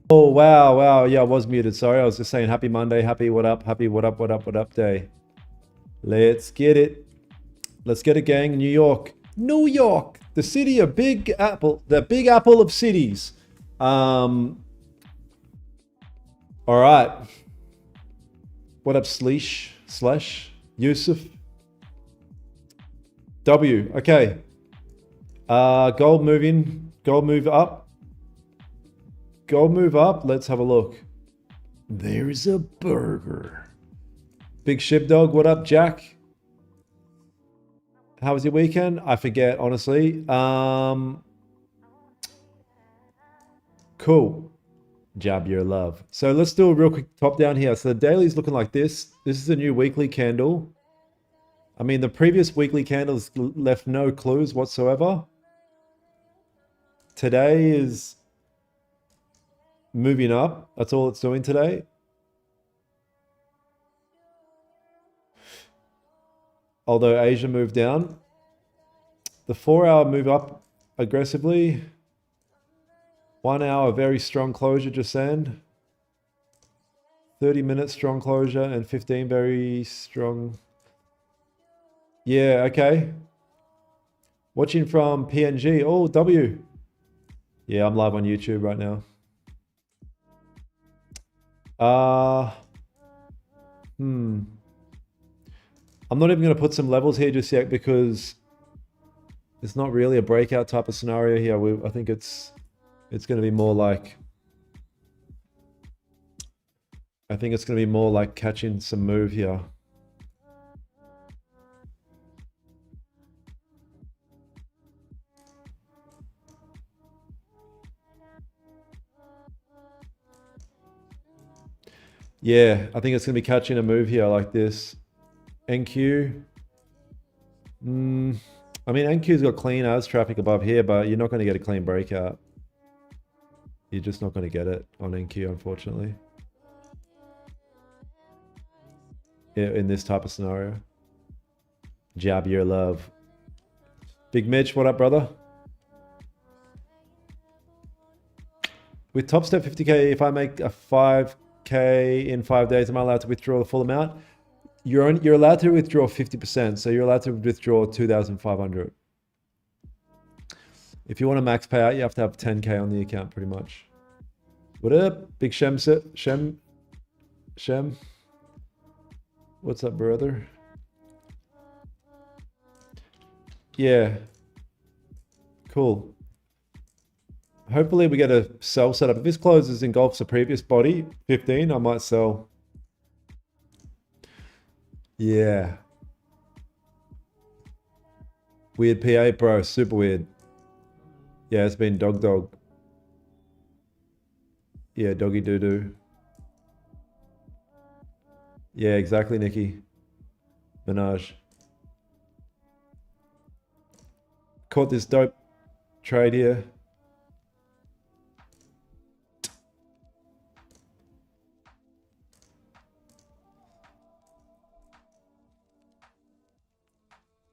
Oh, wow, wow. Yeah, I was muted. Sorry. I was just saying happy Monday, happy what up, what up day. Let's get it. Let's get it, gang. New York. New York, the city of Big Apple, the Big Apple of cities. All right. What up, Slash, Yusuf? W. Okay. Gold move up. Gold move up. Let's have a look. There's a burger. Big Shipdog, what up, Jack? How was your weekend? I forget, honestly. Cool. Jab your love. So let's do a real quick top down here. So the daily's looking like this. This is a new weekly candle. I mean, the previous weekly candles left no clues whatsoever. Today is moving up. That's all it's doing today. Although Asia moved down. The 4-hour move up aggressively. 1 hour, very strong closure, just saying. 30 minutes strong closure and 15 very strong. Yeah, okay. Watching from PNG. Oh, W. Yeah, I'm live on YouTube right now. Uh, hmm. I'm not even going to put some levels here just yet because it's not really a breakout type of scenario here. I think it's going to be more like, I think it's going to be more like catching some move here. Yeah, I think it's going to be catching a move here like this. NQ. I mean, NQ's got clean as traffic above here, but you're not going to get a clean breakout. You're just not going to get it on NQ, unfortunately. In this type of scenario. Jab your love. Big Mitch, what up, brother? With Top Step 50K, if I make a 5K in 5 days, am I allowed to withdraw the full amount? You're allowed to withdraw 50%, so you're allowed to withdraw 2,500. If you want a max payout, you have to have 10K on the account, pretty much. What up, Big Shem? What's up, brother? Yeah. Cool. Hopefully we get a sell setup. If this closes engulfs the previous body, 15, I might sell. Yeah. Weird P8, bro. Super weird. Yeah, it's been dog. Yeah, doggy doo-doo. Yeah, exactly, Nikki. Minaj. Caught this dope trade here.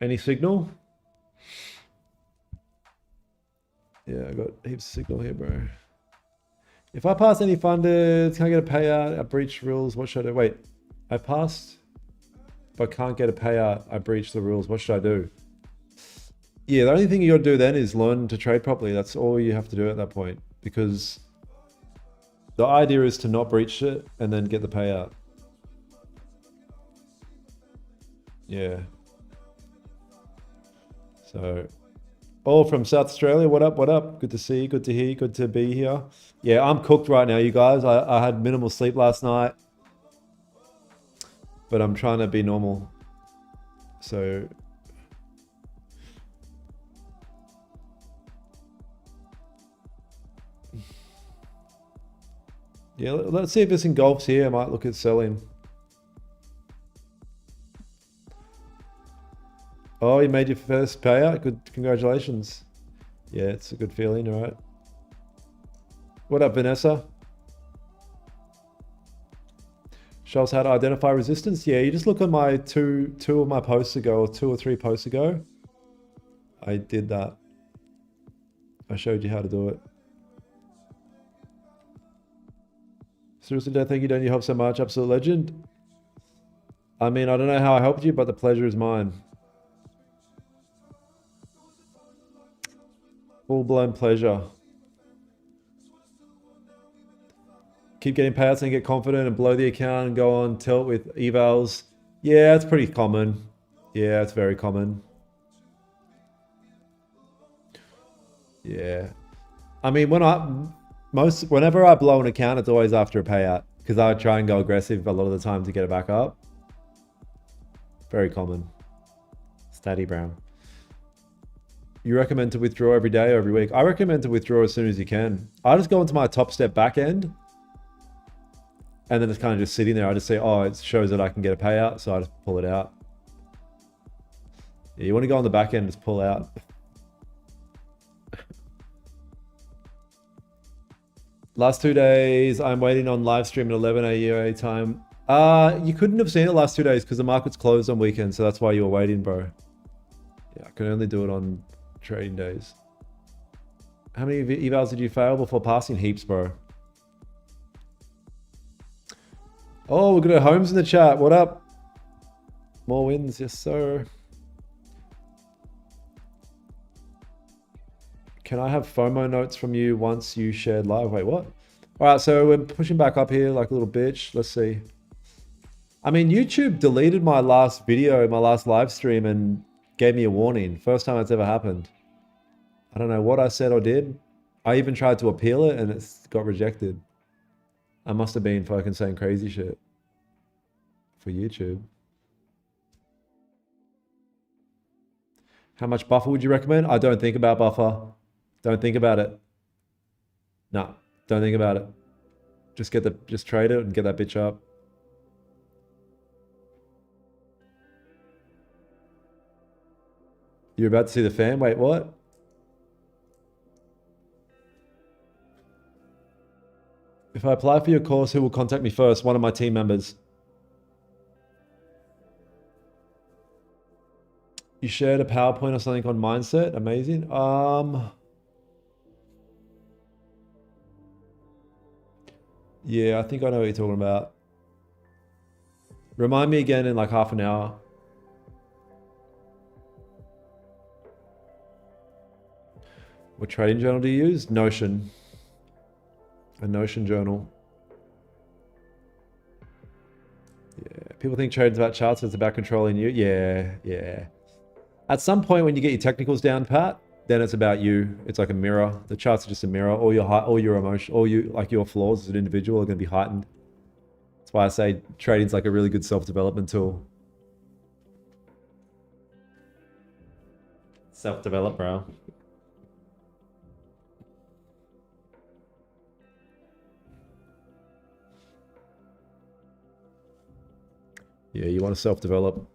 Any signal? Yeah, I got heaps of signal here, bro. If I pass any funded, can I get a payout? I breach rules. What should I do? Wait, I passed, but can't get a payout. I breached the rules. What should I do? Yeah, the only thing you got to do then is learn to trade properly. That's all you have to do at that point, because the idea is to not breach it and then get the payout. Yeah. So, oh, from South Australia, what up, what up? Good to see you, good to hear you, good to be here. Yeah, I'm cooked right now, you guys. I had minimal sleep last night, but I'm trying to be normal. So, yeah, let's see if this engulfs here. I might look at selling. Oh, you made your first payout. Good, congratulations. Yeah, it's a good feeling, all right. What up, Vanessa? Shows how to identify resistance. Yeah, you just look at my two of my posts ago, or 2 or 3 posts ago. I did that. I showed you how to do it. Seriously, Dad, thank you, Dan. You helped so much. Absolute legend. I mean, I don't know how I helped you, but the pleasure is mine. Full-blown pleasure. Keep getting payouts and get confident and blow the account and go on tilt with evals. Yeah, it's pretty common. Yeah, it's very common. Yeah. I mean, whenever I blow an account, it's always after a payout, because I try and go aggressive a lot of the time to get it back up. Very common. Statty Brown. You recommend to withdraw every day or every week? I recommend to withdraw as soon as you can. I just go into my top step back end, and then it's kind of just sitting there. I just say, oh, it shows that I can get a payout, so I just pull it out. Yeah, you want to go on the back end, just pull out. Last 2 days, I'm waiting on live stream at 11 a.m. time. You couldn't have seen it last 2 days because the market's closed on weekends, so that's why you were waiting, bro. Yeah, I can only do it on trading days. How many evals did you fail before passing? Heaps, bro. Oh, we're good at Holmes in the chat. What up? More wins, yes sir. Can I have FOMO notes from you once you shared live? Wait, what? All right, so we're pushing back up here like a little bitch. Let's see. I mean, YouTube deleted my last video, my last live stream, and gave me a warning. First time it's ever happened. I don't know what I said or did. I even tried to appeal it and it's got rejected. I must have been fucking saying crazy shit for YouTube. How much buffer would you recommend? I don't think about buffer. Don't think about it. No, don't think about it. Just trade it and get that bitch up. You're about to see the fan? Wait, what? If I apply for your course, who will contact me first? One of my team members. You shared a PowerPoint or something on mindset. Amazing. Yeah, I think I know what you're talking about. Remind me again in like half an hour. What trading journal do you use? Notion. A Notion journal. Yeah. People think trading's about charts, it's about controlling you. Yeah. At some point when you get your technicals down, Pat, then it's about you. It's like a mirror. The charts are just a mirror. All your emotion, your flaws as an individual are going to be heightened. That's why I say trading's like a really good self-development tool. Self-develop, bro. Yeah, you want to self-develop.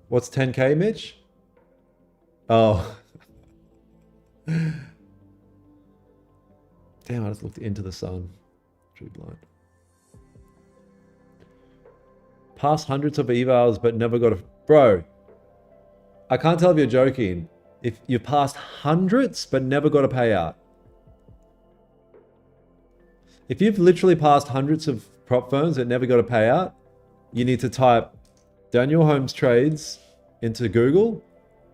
What's 10K, Mitch? Oh. Damn, I just looked into the sun. True blind. Passed hundreds of evals, but never got a... Bro, I can't tell if you're joking. If you passed hundreds, but never got a payout. If you've literally passed hundreds of prop firms that never got a payout, you need to type Daniel Holmes Trades into Google,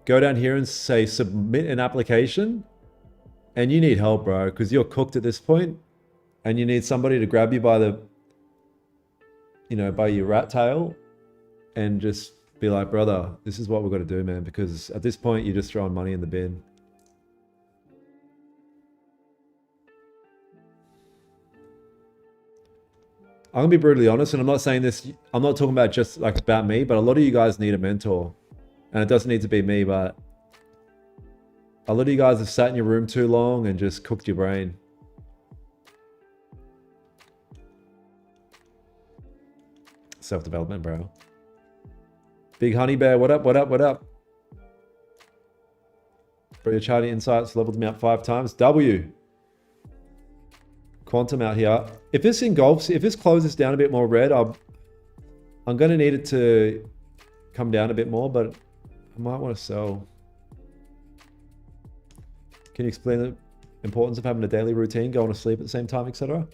go down here and say submit an application, and you need help, bro, because you're cooked at this point, and you need somebody to grab you by the, by your rat tail and just be like, brother, this is what we've got to do, man, because at this point you're just throwing money in the bin. I'm gonna be brutally honest, and I'm not saying this, I'm not talking about just like about me, but a lot of you guys need a mentor. And it doesn't need to be me, but a lot of you guys have sat in your room too long and just cooked your brain. Self-development, bro. Big Honey Bear, what up, what up, what up? Bro, your charting insights leveled me up 5 times. W. Quantum out here. If this engulfs, if this closes down a bit more red, I'm going to need it to come down a bit more, but I might want to sell. Can you explain the importance of having a daily routine, going to sleep at the same time, etc.?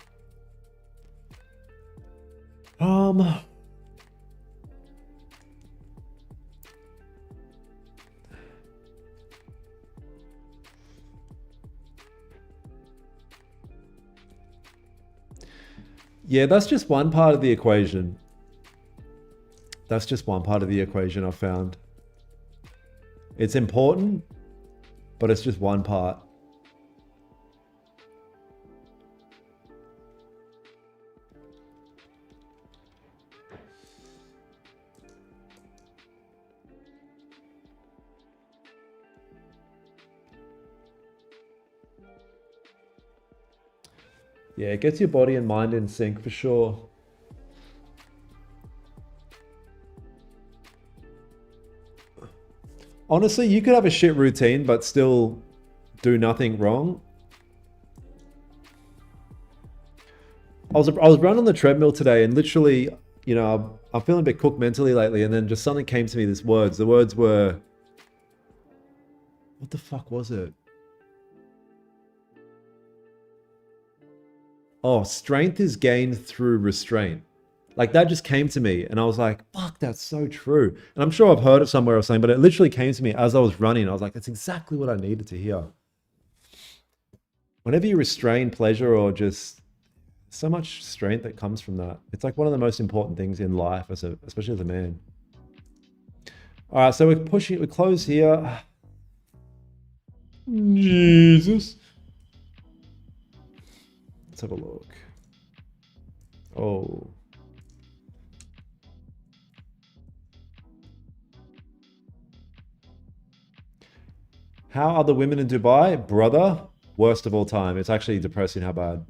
Yeah, that's just one part of the equation. That's just one part of the equation I've found. It's important, but it's just one part. Yeah, it gets your body and mind in sync for sure. Honestly, you could have a shit routine, but still do nothing wrong. I was running on the treadmill today and literally, I'm feeling a bit cooked mentally lately, and then just something came to me, The words were, what the fuck was it? Oh, strength is gained through restraint. Like that just came to me and I was like, fuck, that's so true. And I'm sure I've heard it somewhere or something, but it literally came to me as I was running. I was like, that's exactly what I needed to hear. whenever you restrain pleasure or just so much strength that comes from that. It's like one of the most important things in life, especially as a man. All right, so we close here. Jesus. Let's have a look. Oh. How are the women in Dubai? Brother, worst of all time. It's actually depressing how bad.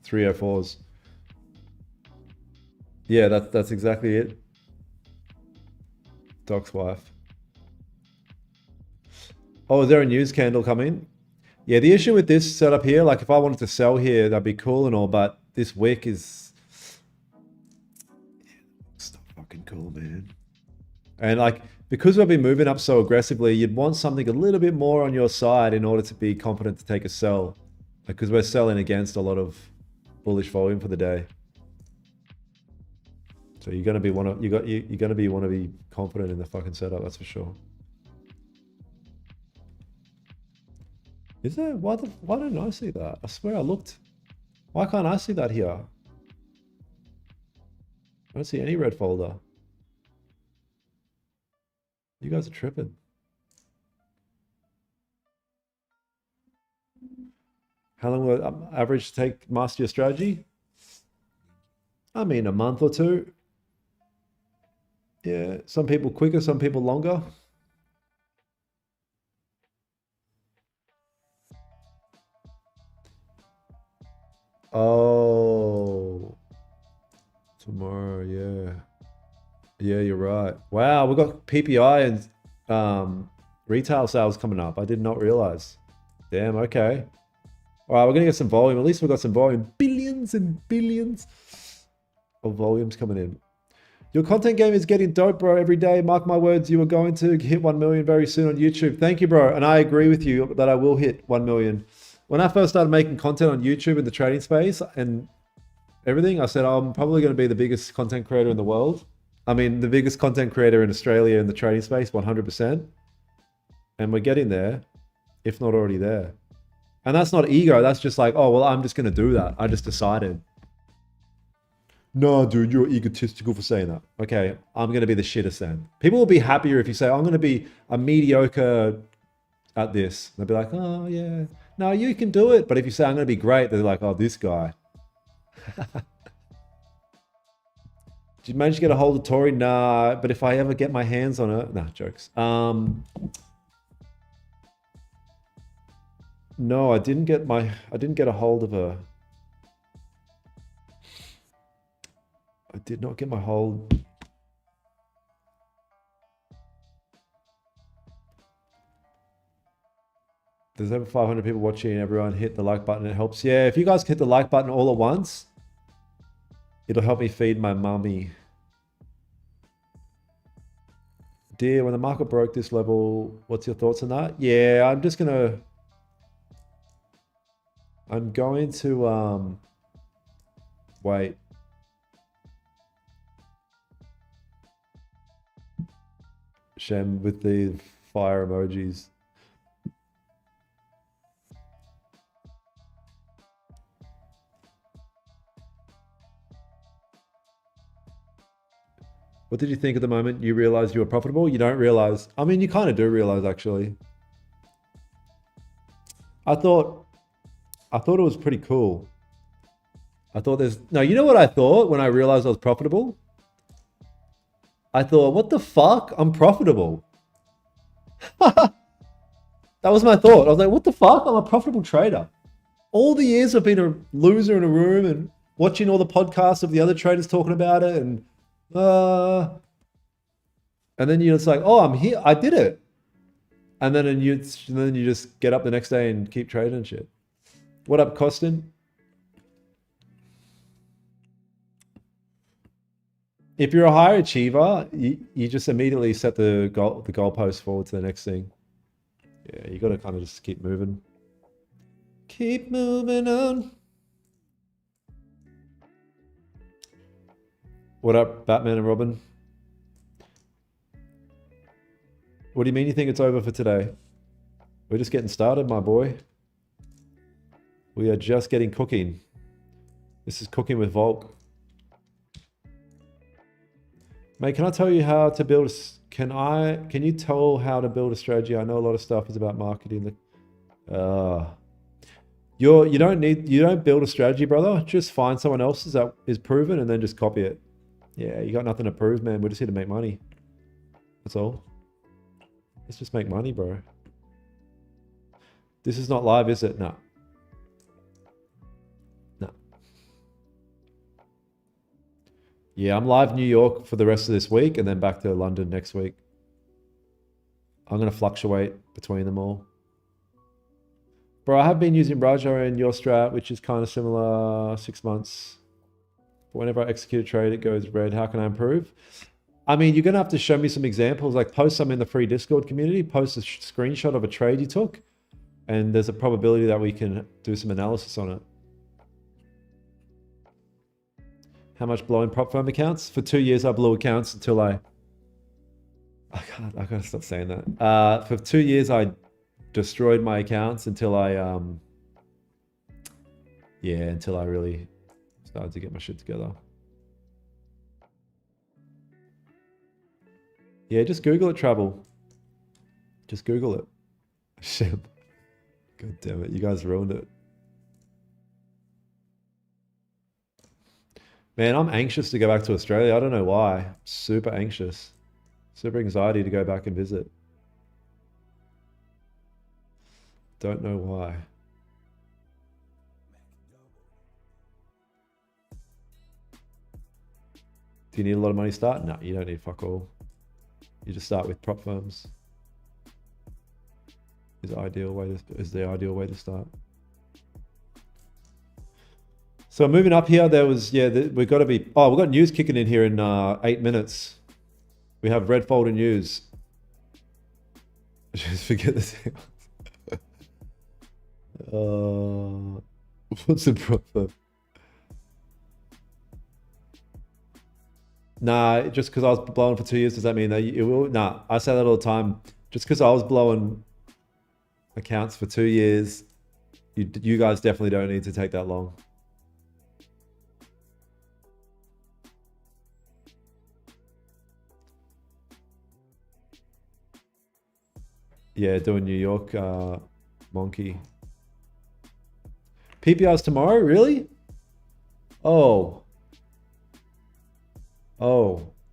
304s. Yeah, that's exactly it. Doc's wife. Oh, is there a news candle coming? Yeah, the issue with this setup here, like if I wanted to sell here, that'd be cool and all, but this wick is... It's not fucking cool, man. And like, because we've been moving up so aggressively, you'd want something a little bit more on your side in order to be confident to take a sell. Because we're selling against a lot of bullish volume for the day. So you're gonna be want to be confident in the fucking setup, that's for sure. Is there? Why didn't I see that? I swear I looked. Why can't I see that here? I don't see any red folder. You guys are tripping. How long will it average take master your strategy? I mean, a month or two. Yeah, some people quicker, some people longer. Oh, tomorrow, yeah. Yeah, you're right. Wow, we've got PPI and retail sales coming up. I did not realize. Damn, okay. All right, we're going to get some volume. At least we've got some volume. Billions and billions of volumes coming in. Your content game is getting dope, bro, every day. Mark my words, you are going to hit 1 million very soon on YouTube. Thank you, bro. And I agree with you that I will hit 1 million. When I first started making content on YouTube in the trading space and everything, I said, I'm probably going to be the biggest content creator in the world. I mean, the biggest content creator in Australia in the trading space, 100%. And we're getting there, if not already there. And that's not ego. That's just like, oh, well, I'm just going to do that. I just decided. No, dude, you're egotistical for saying that. Okay, I'm going to be the shittest then. People will be happier if you say, I'm going to be a mediocre at this. They'll be like, oh, yeah. No, you can do it. But if you say, I'm going to be great, they're like, oh, this guy. Did you manage to get a hold of Tori? Nah, but if I ever get my hands on her... Nah, jokes. No, I didn't get a hold of her. I did not get my hold. There's over 500 people watching. Everyone hit the like button. It helps. Yeah, if you guys hit the like button all at once, it'll help me feed my mummy. Dear, when the market broke this level, what's your thoughts on that? Yeah, I'm going to wait. Shem with the fire emojis. What did you think at the moment you realized you were profitable? You don't realize. I mean, you kind of do realize, actually. I thought it was pretty cool. I thought no, you know what I thought when I realized I was profitable? I thought, what the fuck? I'm profitable. That was my thought. I was like, what the fuck? I'm a profitable trader. All the years I've been a loser in a room and watching all the podcasts of the other traders talking about it and then you're just like, oh, I'm here. I did it. And then you just get up the next day and keep trading and shit. What up, Costin? If you're a high achiever, you just immediately set the goalpost forward to the next thing. Yeah, you got to kind of just keep moving. Keep moving on. What up, Batman and Robin? What do you mean you think it's over for today? We're just getting started, my boy. We are just getting cooking. This is cooking with Volk. Mate, can I tell you how to build can you tell how to build a strategy? I know a lot of stuff is about marketing. You don't build a strategy, brother. Just find someone else's that is proven and then just copy it. Yeah, you got nothing to prove, man. We're just here to make money. That's all. Let's just make money, bro. This is not live, is it? No. No. Yeah, I'm live in New York for the rest of this week and then back to London next week. I'm going to fluctuate between them all. Bro, I have been using Raja and your strat, which is kind of similar, 6 months. But whenever I execute a trade, it goes red. How can I improve? I mean, you're going to have to show me some examples, like post some in the free Discord community, post a screenshot of a trade you took, and there's a probability that we can do some analysis on it. How much blowing prop firm accounts? For 2 years, I blew accounts until I gotta stop saying that. For 2 years, I destroyed my accounts until I really started to get my shit together. Yeah, just Google it, travel. Just Google it. Shit. God damn it, you guys ruined it. Man, I'm anxious to go back to Australia. I don't know why. Super anxious. Super anxiety to go back and visit. Don't know why. Do you need a lot of money to start? No, you don't need fuck all. You just start with prop firms. Is the ideal way to start. So moving up here, there was, we've got news kicking in here in 8 minutes. We have red folder news. Just forget this. What's the prop firm? Nah, just because I was blowing for 2 years, does that mean that it will? Nah, I say that all the time. Just because I was blowing accounts for 2 years, you guys definitely don't need to take that long. Yeah, doing New York, Monkey. PPR's tomorrow, really? Oh,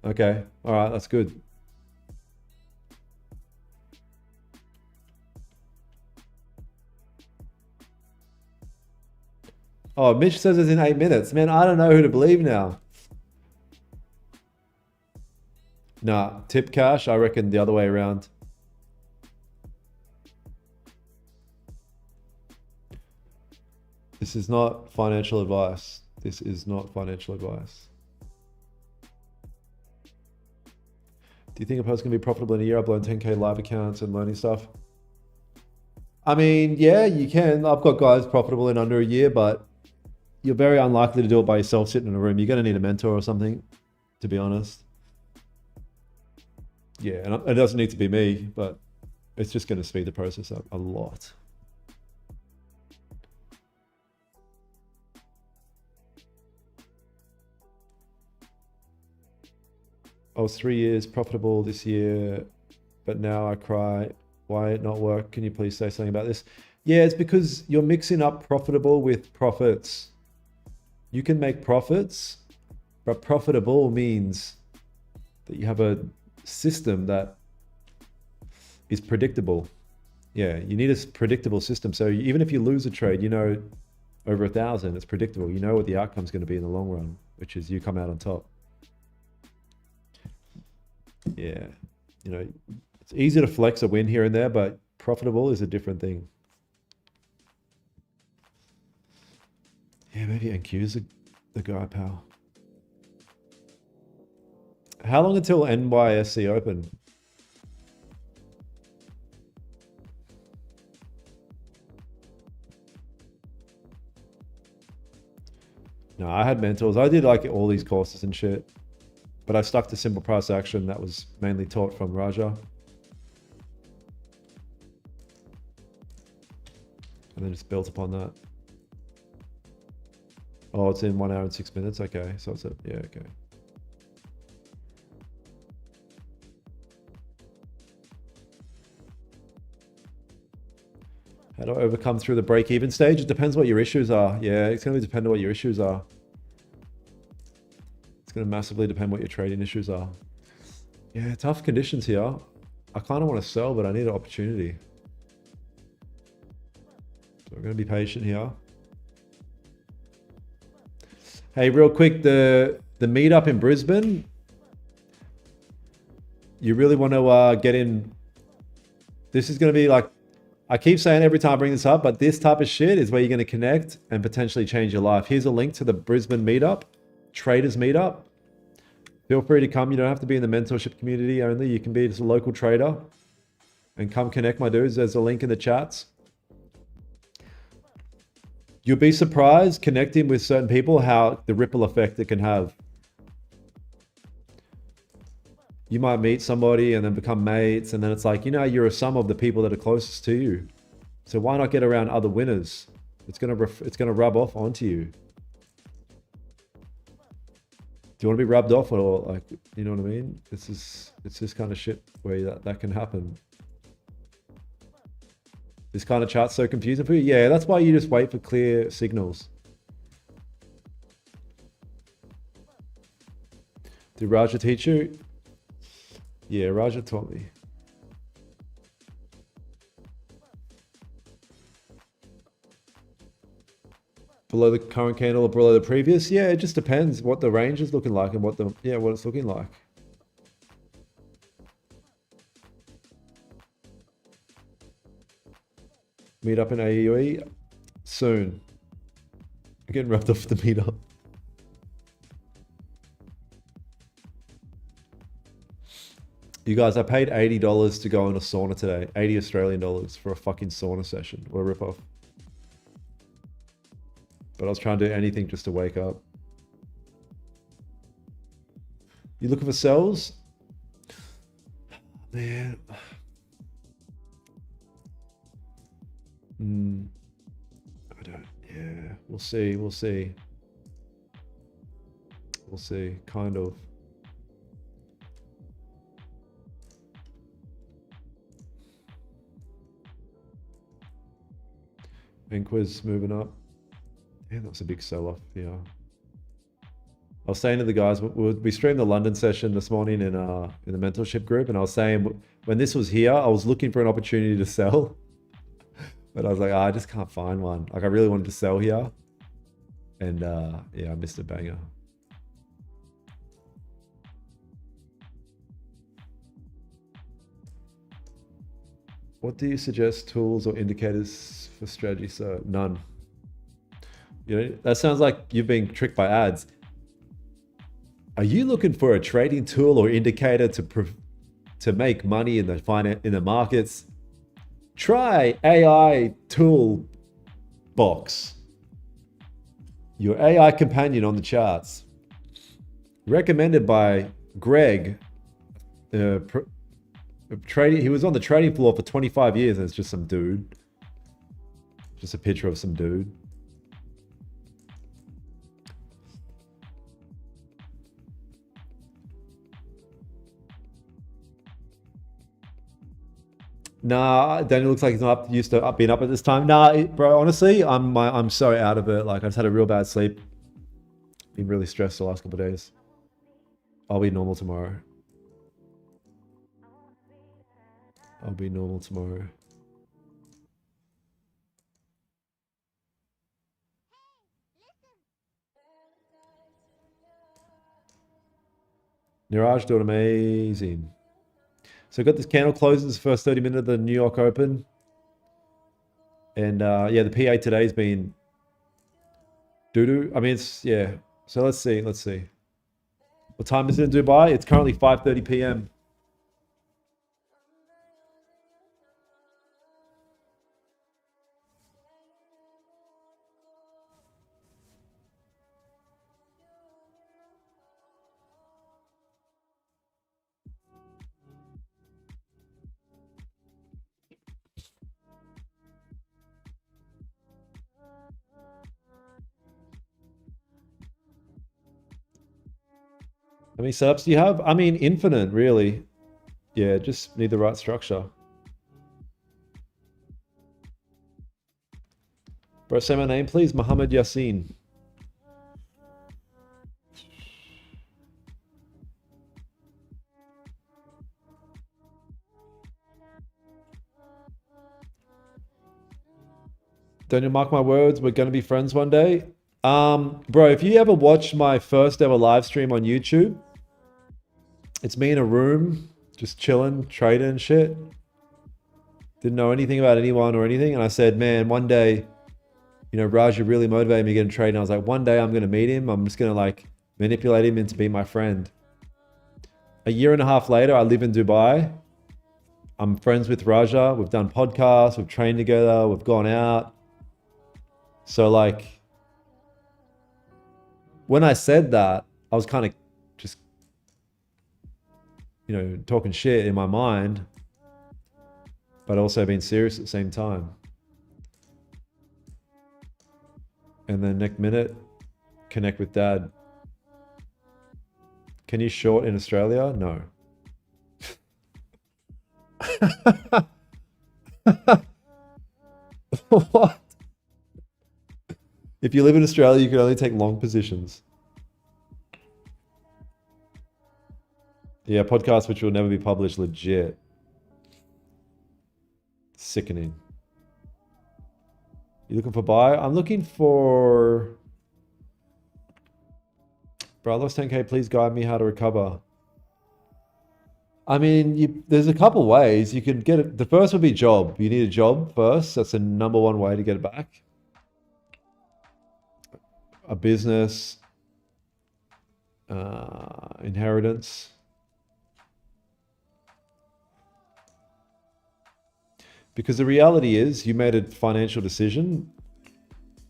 okay. All right, that's good. Oh, Mitch says it's in 8 minutes. Man, I don't know who to believe now. Nah, tip cash, I reckon the other way around. This is not financial advice. This is not financial advice. Do you think a post can be profitable in a year? I've blown 10K live accounts and learning stuff. I mean, yeah, you can. I've got guys profitable in under a year, but you're very unlikely to do it by yourself sitting in a room. You're going to need a mentor or something, to be honest. Yeah, and it doesn't need to be me, but it's just going to speed the process up a lot. I was 3 years profitable this year, but now I cry. Why it not work? Can you please say something about this? Yeah, it's because you're mixing up profitable with profits. You can make profits, but profitable means that you have a system that is predictable. Yeah, you need a predictable system. So even if you lose a trade, you know, over 1,000, it's predictable. You know what the outcome is going to be in the long run, which is you come out on top. Yeah, you know, it's easy to flex a win here and there, but profitable is a different thing. Yeah, maybe NQ's the guy, pal. How long until NYSE open? No, I had mentors. I did like all these courses and shit. But I stuck to simple price action that was mainly taught from Raja. And then just built upon that. Oh, it's in 1 hour and 6 minutes. Okay, so it's yeah, okay. How do I overcome through the break-even stage? It depends what your issues are. Yeah, it's going to depend on what your issues are. It's going to massively depend what your trading issues are. Yeah, tough conditions here. I kind of want to sell, but I need an opportunity. So we're going to be patient here. Hey, real quick, the meetup in Brisbane. You really want to get in. This is going to be like, I keep saying every time I bring this up, but this type of shit is where you're going to connect and potentially change your life. Here's a link to the Brisbane meetup, traders meetup. Feel free to come. You don't have to be in the mentorship community only. You can be just a local trader and come connect, my dudes. There's a link in the chats. You'll be surprised connecting with certain people how the ripple effect it can have. You might meet somebody and then become mates, and then it's like, you know, you're a sum of the people that are closest to you. So why not get around other winners? It's gonna rub off onto you. Do you want to be rubbed off or like, you know what I mean? It's this kind of shit where that can happen. This kind of chart's so confusing for you. Yeah, that's why you just wait for clear signals. Did Raja teach you? Yeah, Raja taught me. Below the current candle or below the previous? Yeah, it just depends what the range is looking like and what it's looking like. Meet up in AUE soon. I'm getting rubbed off the meetup. You guys, I paid $80 to go in a sauna today. 80 Australian dollars for a fucking sauna session. What a ripoff. But I was trying to do anything just to wake up. You looking for sells? Man. I don't, yeah, we'll see. We'll see, kind of. Inquis moving up. Yeah, that was a big sell-off. Yeah. I was saying to the guys, we streamed the London session this morning in the mentorship group, and I was saying when this was here, I was looking for an opportunity to sell, but I was like, I just can't find one. Like I really wanted to sell here, and yeah, I missed a banger. What do you suggest tools or indicators for strategy? So none. You know, that sounds like you've been tricked by ads. Are you looking for a trading tool or indicator to make money in the markets? Try AI tool box. Your AI companion on the charts. Recommended by Greg. He was on the trading floor for 25 years, and it's just some dude. Just a picture of some dude. Nah, Daniel looks like he's not used to being up at this time. Nah, bro, honestly, I'm so out of it. Like, I just had a real bad sleep. Been really stressed the last couple of days. I'll be normal tomorrow. I'll be normal tomorrow. Niraj doing amazing. So I got this candle closes first 30 minutes of the New York Open. And yeah, the PA today's been doo-doo. I mean, it's, yeah. So let's see. What time is it in Dubai? It's currently 5:30 p.m. How many setups do you have? I mean, infinite, really. Yeah, just need the right structure. Bro, say my name, please. Muhammad Yassin. Don't you mark my words? We're gonna be friends one day. Bro, if you ever watched my first ever live stream on YouTube, it's me in a room, just chilling, trading and shit. Didn't know anything about anyone or anything. And I said, man, one day, you know, Raja really motivated me to get in trade. And I was like, one day I'm gonna meet him. I'm just gonna like manipulate him into being my friend. A year and a half later, I live in Dubai. I'm friends with Raja. We've done podcasts, we've trained together, we've gone out. So like, when I said that, I was kind of just, you know, talking shit in my mind, but also being serious at the same time. And then next minute, connect with dad. Can you short in Australia? No. What? If you live in Australia, you can only take long positions. Yeah, podcast which will never be published, legit. Sickening. You looking for buy? I'm looking for... Bro, I lost 10K. Please guide me how to recover. I mean, there's a couple ways. You can get it. The first would be job. You need a job first. That's the number one way to get it back. A business. Inheritance. Because the reality is you made a financial decision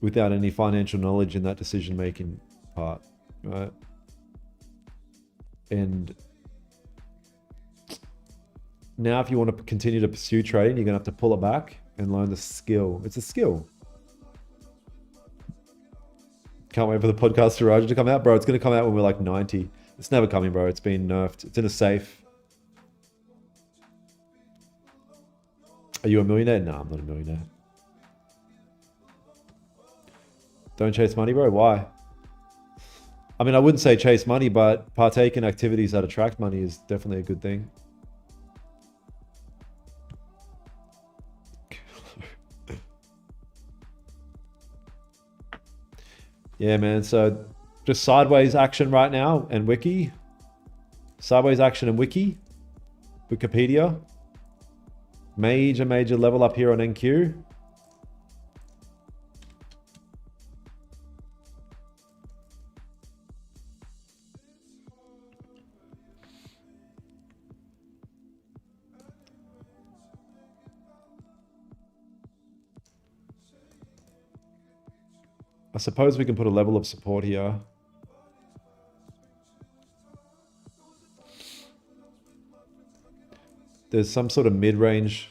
without any financial knowledge in that decision-making part, right? And now if you want to continue to pursue trading, you're going to have to pull it back and learn the skill. It's a skill. Can't wait for the podcast to Raja to come out. Bro, it's going to come out when we're like 90. It's never coming, bro. It's been nerfed. It's in a safe. Are you a millionaire? No, I'm not a millionaire. Don't chase money, bro. Why? I mean, I wouldn't say chase money, but partake in activities that attract money is definitely a good thing. Yeah, man. So just sideways action right now and wiki. Sideways action and wiki. Wikipedia. Major level up here on NQ. I suppose we can put a level of support here. There's some sort of mid-range.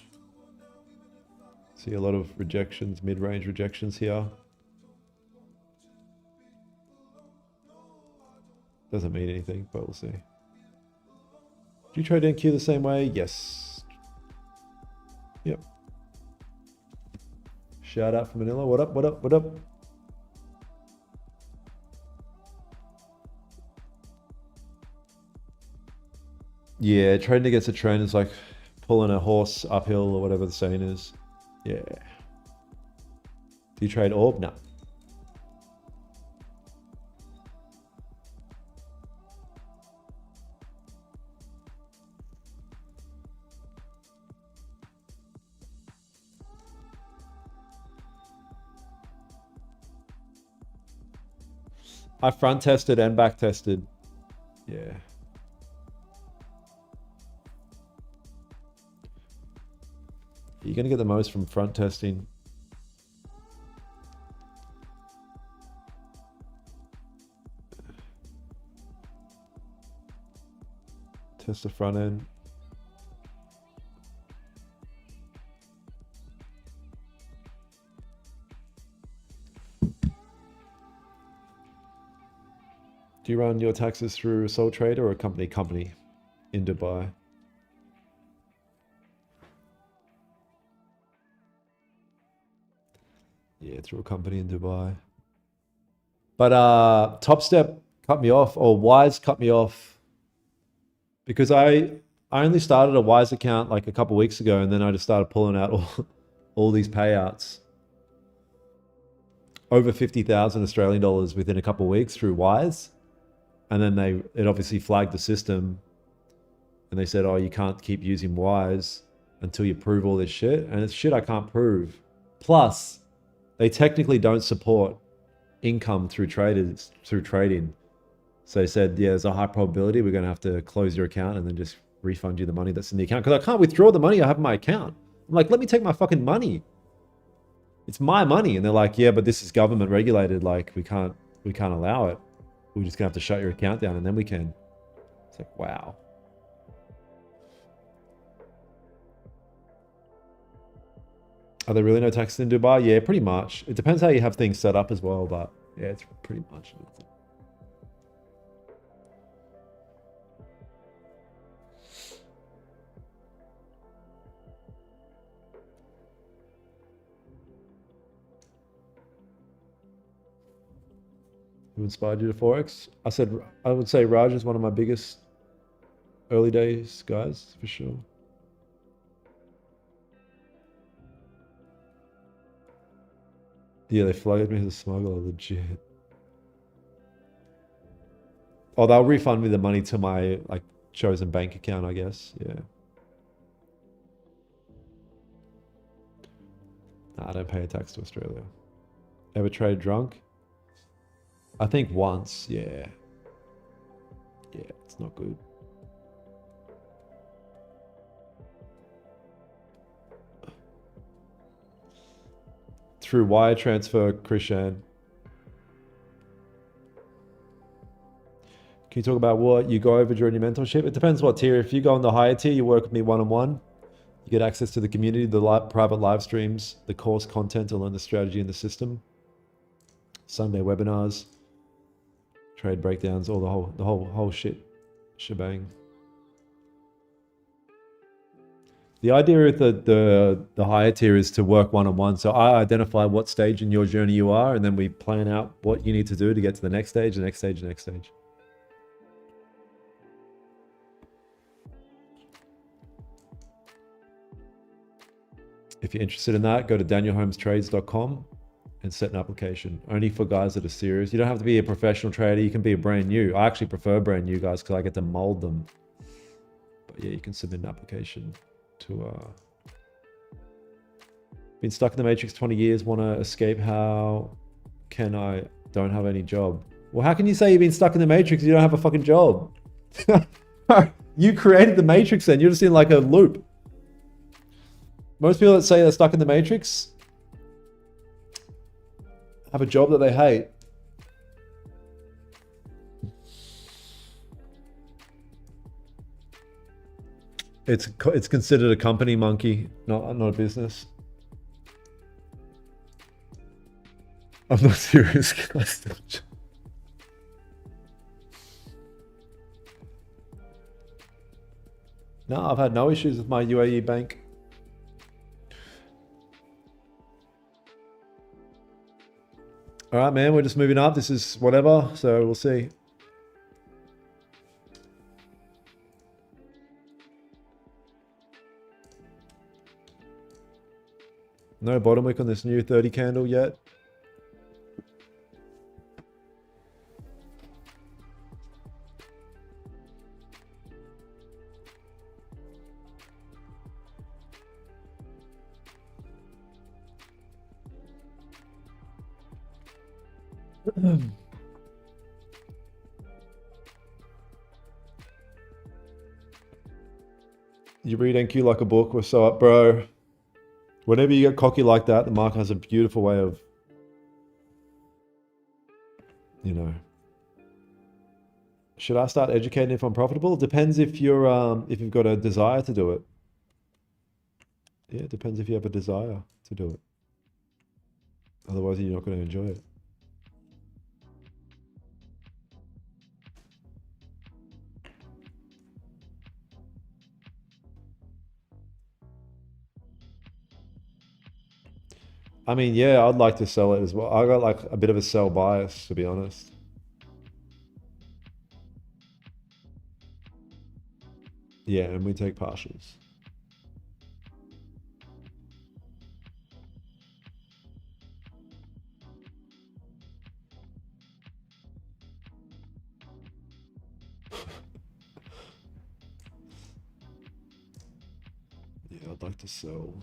See a lot of rejections, mid-range rejections here. Doesn't mean anything, but we'll see. Do you trade NQ the same way? Yes. Yep. Shout out from Manila. What up, what up, what up? Yeah, trading against a trend is like pulling a horse uphill or whatever the saying is. Yeah. Do you trade orb? No. I front tested and back tested. Yeah. You're going to get the most from front testing. Test the front end. Do you run your taxes through a sole trader or a company in Dubai? Yeah, through a company in Dubai. But Top Step cut me off, or Wise cut me off, because I only started a Wise account like a couple weeks ago, and then I just started pulling out all these payouts. Over 50,000 Australian dollars within a couple of weeks through Wise. And then it obviously flagged the system, and they said, oh, you can't keep using Wise until you prove all this shit. And it's shit I can't prove. Plus, they technically don't support income through trading. So they said, yeah, there's a high probability we're going to have to close your account and then just refund you the money that's in the account, because I can't withdraw the money I have in my account. I'm like, let me take my fucking money. It's my money. And they're like, yeah, but this is government regulated. Like, we can't allow it. We're just gonna have to shut your account down and then we can. It's like, wow. Are there really no taxes in Dubai? Yeah, pretty much. It depends how you have things set up as well, but yeah, it's pretty much. Who inspired you to Forex? I would say Raj is one of my biggest early days guys, for sure. Yeah, they flagged me as a smuggler, legit. Oh, they'll refund me the money to my like chosen bank account, I guess. Yeah. Nah, I don't pay a tax to Australia. Ever trade drunk? I think once, yeah. Yeah, it's not good. Through wire transfer, Krishan. Can you talk about what you go over during your mentorship? It depends what tier. If you go on the higher tier, you work with me one-on-one. You get access to the community, the private live streams, the course content to learn the strategy and the system. Sunday webinars, trade breakdowns, all the whole shebang. The idea with the higher tier is to work one-on-one. So I identify what stage in your journey you are, and then we plan out what you need to do to get to the next stage, the next stage, the next stage. If you're interested in that, go to danielholmestrades.com and set an application. Only for guys that are serious. You don't have to be a professional trader. You can be a brand new. I actually prefer brand new guys because I get to mold them. But yeah, you can submit an application to been stuck in the matrix 20 years, want to escape. How can I? Don't have any job. Well, how can you say you've been stuck in the matrix if you don't have a fucking job? You created the matrix then. You're just in like a loop. Most people that say they're stuck in the matrix have a job that they hate. It's considered a company, monkey, not a business. I'm not serious. No, I've had no issues with my UAE bank. All right, man, we're just moving up. This is whatever, so we'll see. No bottom wick on this new 30 candle yet. You read NQ like a book. We're so up, bro. Whenever you get cocky like that, the market has a beautiful way of, you know. Should I start educating if I'm profitable? It depends if you've got a desire to do it. Yeah, it depends if you have a desire to do it. Otherwise, you're not going to enjoy it. I mean, yeah, I'd like to sell it as well. I got like a bit of a sell bias, to be honest. Yeah, and we take partials. Yeah, I'd like to sell.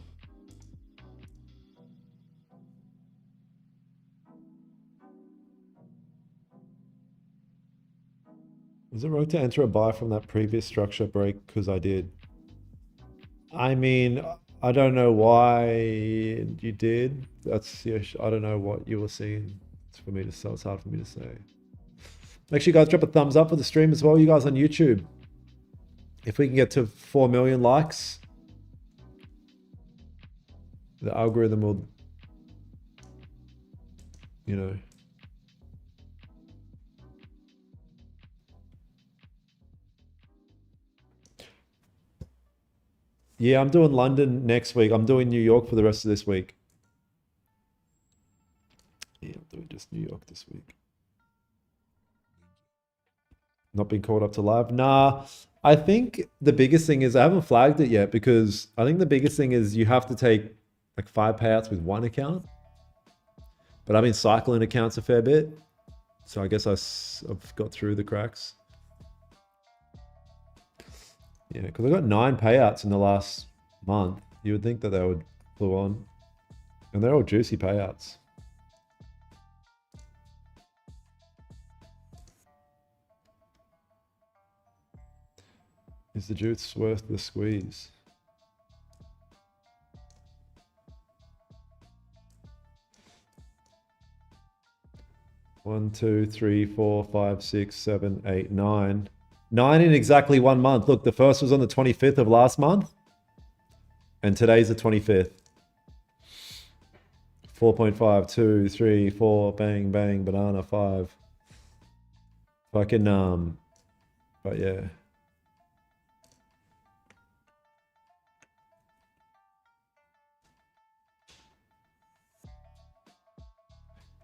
Is it wrong to enter a buy from that previous structure break? Because I did. I mean, I don't know why you did. That's yeah, I don't know what you were seeing. It's for me to sell. It's hard for me to say. Make sure you guys drop a thumbs up for the stream as well. You guys on YouTube. If we can get to 4 million likes, the algorithm will, you know. Yeah, I'm doing London next week. I'm doing New York for the rest of this week. Yeah, I'm doing just New York this week. Not being called up to live. Nah, I think the biggest thing is I haven't flagged it yet because I think the biggest thing is you have to take like 5 payouts with one account. But I've been cycling accounts a fair bit. So I guess I've got through the cracks. Yeah, because I got 9 payouts in the last month. You would think that they would flew on. And they're all juicy payouts. Is the juice worth the squeeze? One, two, three, four, five, six, seven, eight, 9. 9 in exactly 1 month. Look, the first was on the 25th of last month. And today's the 25th. 4.5, 2, 3, 4, bang, bang, banana, 5. Fucking, but yeah.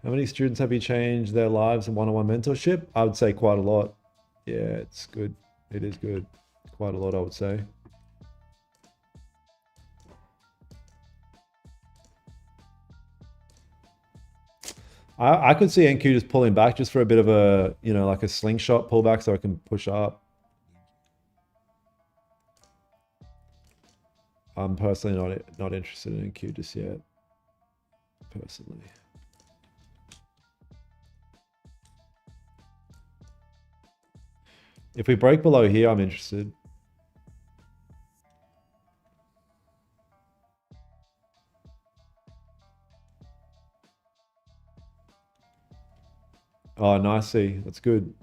How many students have you changed their lives in one-on-one mentorship? I would say quite a lot. Yeah, it's good. It is good. Quite a lot, I would say. I could see NQ just pulling back just for a bit of a, you know, like a slingshot pullback so I can push up. I'm personally not interested in NQ just yet. Personally. If we break below here, I'm interested. Oh, nice. See, that's good.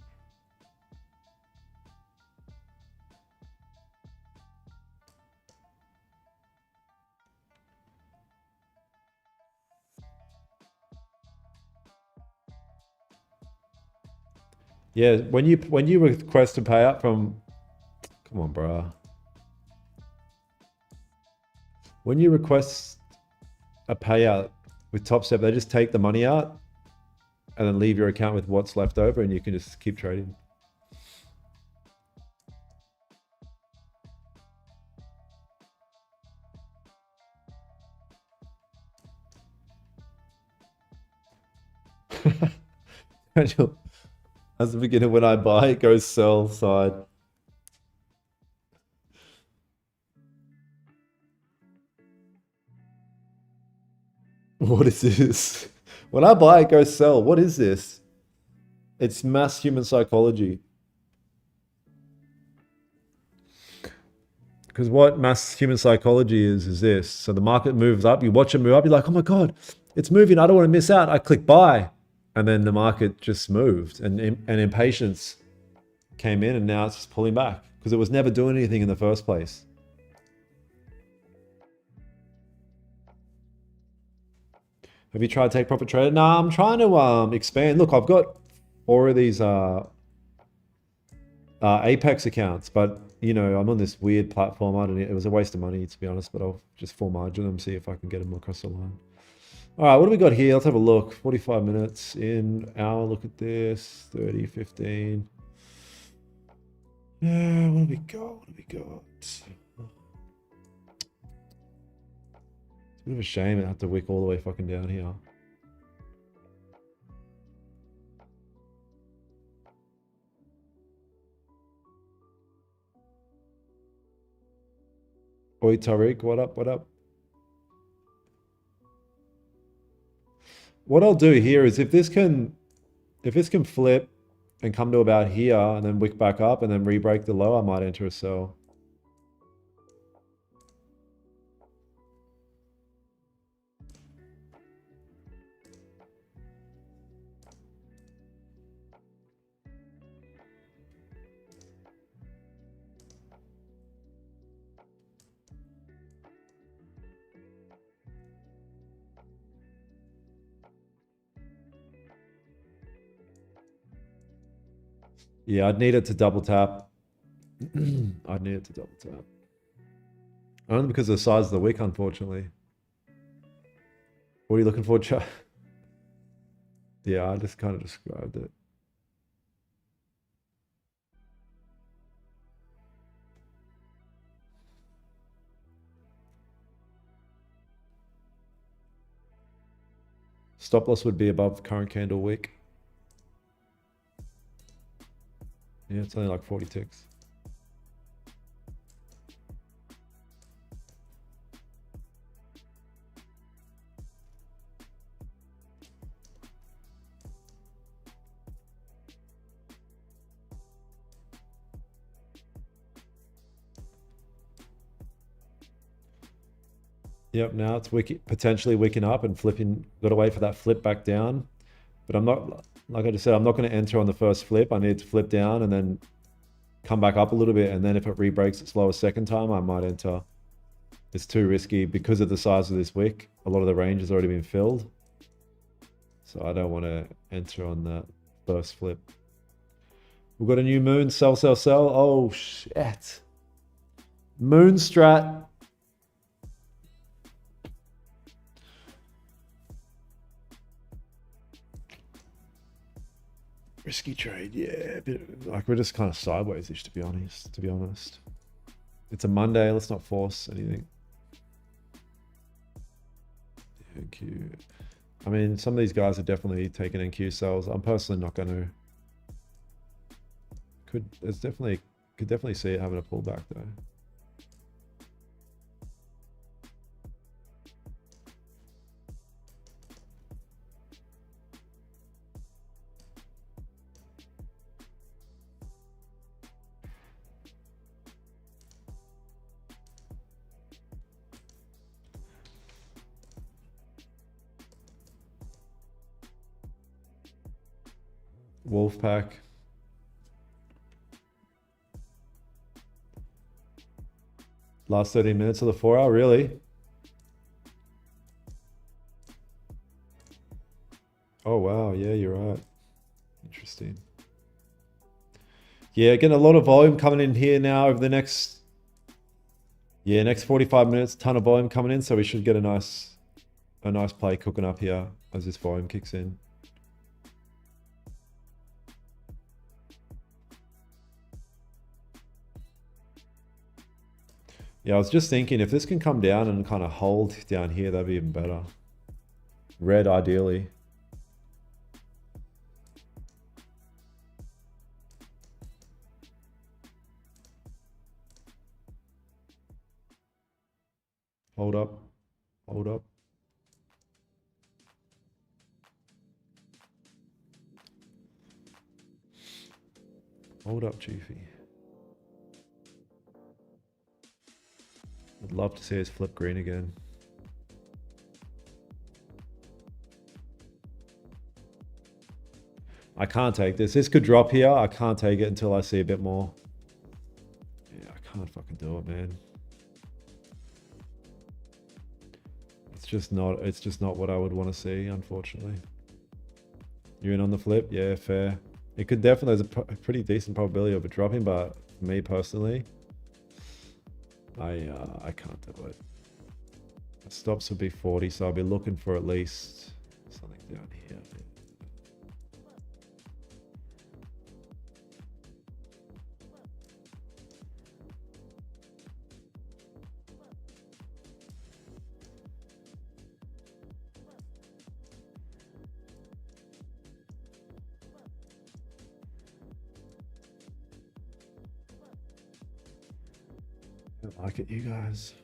Yeah, when you request a payout from, come on, bro. When you request a payout with Top Step, they just take the money out and then leave your account with what's left over, and you can just keep trading. As the beginner, when I buy, it goes sell side. What is this? When I buy, it goes sell. What is this? It's mass human psychology. Because what mass human psychology is this. So the market moves up, you watch it move up, you're like, oh my God, it's moving. I don't want to miss out. I click buy. And then the market just moved and impatience came in and now it's just pulling back because it was never doing anything in the first place. Have you tried Take Profit Trader? Nah, I'm trying to expand. Look, I've got 4 of these Apex accounts, but you know, I'm on this weird platform. I don't know. It was a waste of money to be honest, but I'll just full margin them, see if I can get them across the line. All right, what do we got here? Let's have a look. 45 minutes in, hour, look at this. 30, 15. Yeah, what do we got? What do we got? It's a bit of a shame I have to wick all the way fucking down here. Oi, Tariq, what up? What up? What I'll do here is if this can flip and come to about here and then wick back up and then re-break the low, I might enter a sell. Yeah, I'd need it to double tap. I'd need it to double tap. Only because of the size of the wick, unfortunately. What are you looking for, Chuck? Yeah, I just kind of described it. Stop loss would be above current candle wick. Yeah, it's only like 40 ticks. Yep, now it's potentially wicking up and flipping. Got to wait for that flip back down. But I'm not, like I just said, I'm not going to enter on the first flip. I need to flip down and then come back up a little bit. And then if it re-breaks its low a second time, I might enter. It's too risky because of the size of this wick. A lot of the range has already been filled. So I don't want to enter on that first flip. We've got a new moon, sell, sell, sell. Oh, shit. Moon strat. Risky trade, yeah. Like we're just kind of sideways-ish, to be honest. It's a Monday, let's not force anything. NQ. I mean, some of these guys are definitely taking NQ sells. I'm personally not going to. Could definitely see it having a pullback though. Wolfpack. Last 30 minutes of the 4 hour, really? Oh, wow. Yeah, you're right. Interesting. Yeah, getting a lot of volume coming in here now over the next 45 minutes, ton of volume coming in. So we should get a nice play cooking up here as this volume kicks in. Yeah, I was just thinking if this can come down and kind of hold down here, that'd be even better. Red, ideally. Hold up. Hold up. Hold up, Chiefy. I'd love to see us flip green again. I can't take this. This could drop here. I can't take it until I see a bit more. Yeah, I can't fucking do it, man. It's just not what I would want to see, unfortunately. You're in on the flip? Yeah, fair. It could definitely, there's a pretty decent probability of it dropping, but for me personally, I can't do it. Stops would be 40, so I'll be looking for at least something down here. I like it, you guys.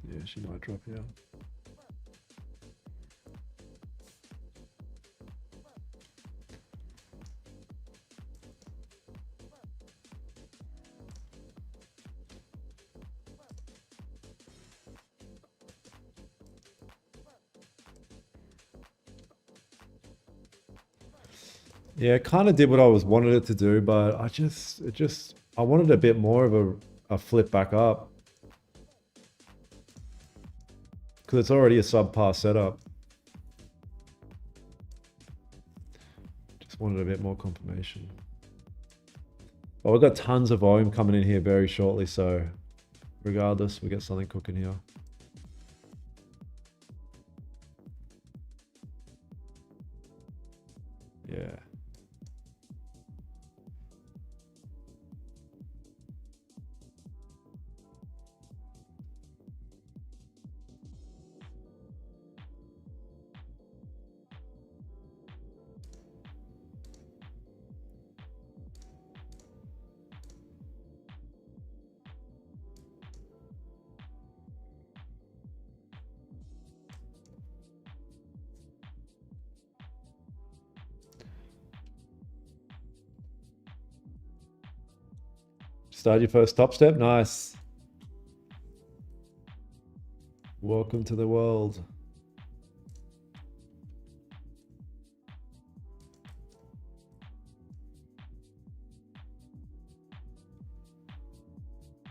Yeah, she might drop here. Yeah, it kind of did what I wanted it to do, but I wanted a bit more of a flip back up. Because it's already a subpar setup. Just wanted a bit more confirmation. But we've got tons of volume coming in here very shortly, so regardless, we get something cooking here. Yeah. Start your first top step. Nice. Welcome to the world.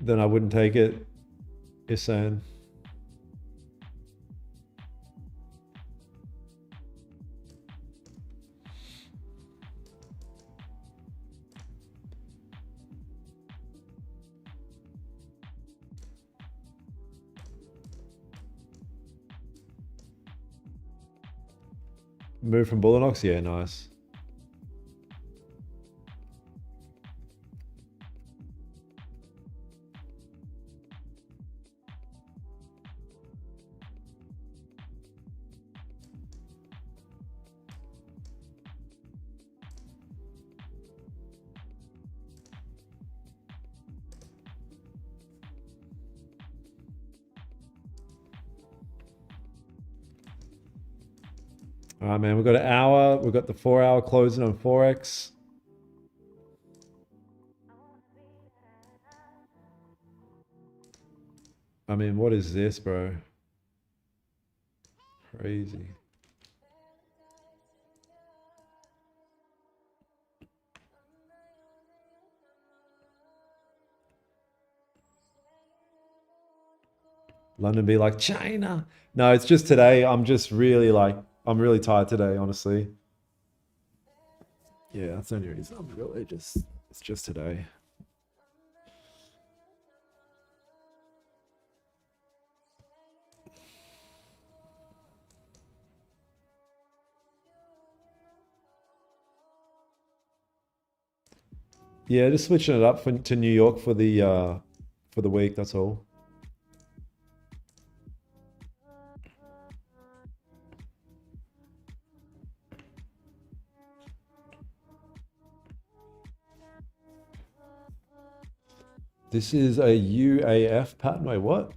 Then I wouldn't take it, you're saying. Move from Bullinox? Yeah, nice. All right, man, we've got an hour. We've got the 4-hour closing on Forex. I mean, what is this, bro? Crazy. London be like China. No, it's just today. I'm really tired today, honestly. Yeah, that's the only reason. It's just today. Yeah, just switching it up to New York for the week. That's all. This is a UAF pattern. Wait, what?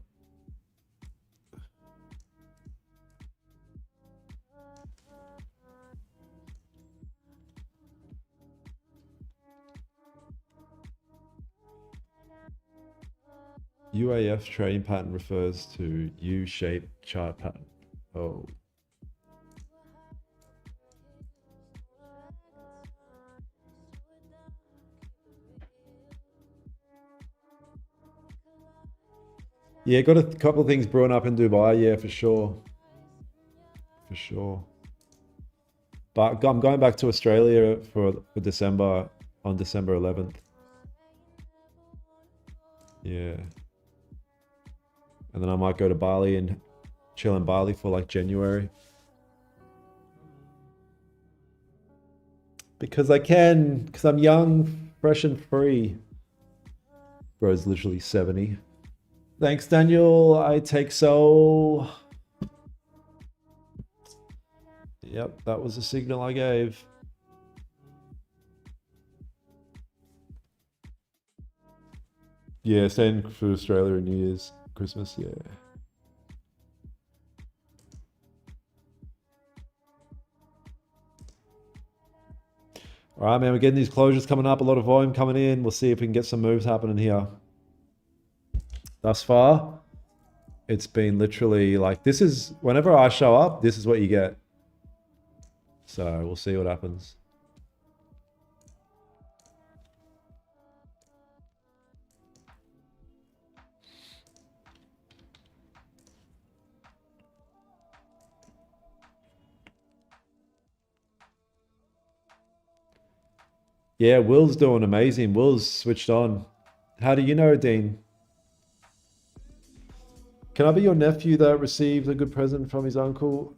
UAF trading pattern refers to U-shaped chart pattern. Oh. Yeah, got a couple of things brewing up in Dubai. Yeah, for sure. For sure. But I'm going back to Australia for December, on December 11th. Yeah. And then I might go to Bali and chill in Bali for like January. Because I can, because I'm young, fresh and free. Bro's literally 70. Thanks, Daniel. I take so. Yep, that was a signal I gave. Yeah, staying for Australia and New Year's, Christmas, yeah. All right, man, we're getting these closures coming up, a lot of volume coming in. We'll see if we can get some moves happening here. Thus far, it's been literally like, this is, whenever I show up, this is what you get. So we'll see what happens. Yeah, Will's doing amazing. Will's switched on. How do you know, Dean? Can I be your nephew that received a good present from his uncle?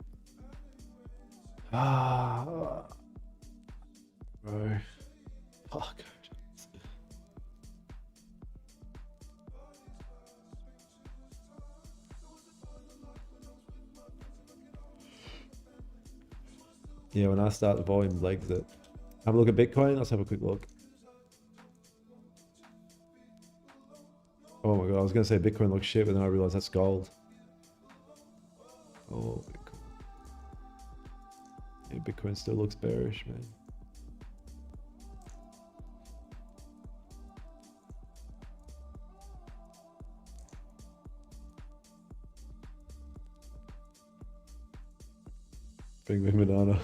Ah, bro. Fuck. Yeah, when I start the volume, legs it. Have a look at Bitcoin. Let's have a quick look. Oh my god, I was gonna say Bitcoin looks shit, but then I realized that's gold. Oh, Bitcoin. Yeah, Bitcoin still looks bearish, man. Bring me banana.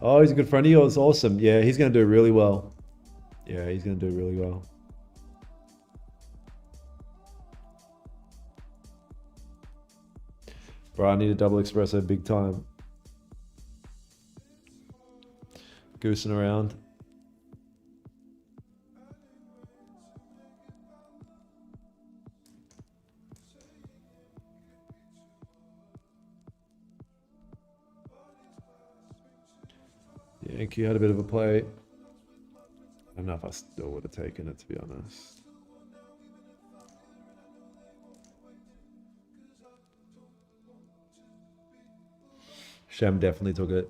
Oh, he's a good friend of yours. Awesome. Yeah, he's gonna do really well. Yeah, he's gonna do really well. Bro, I need a double espresso big time. Goosing around. Yankee had a bit of a play. I don't know if I still would have taken it, to be honest. Shem definitely took it.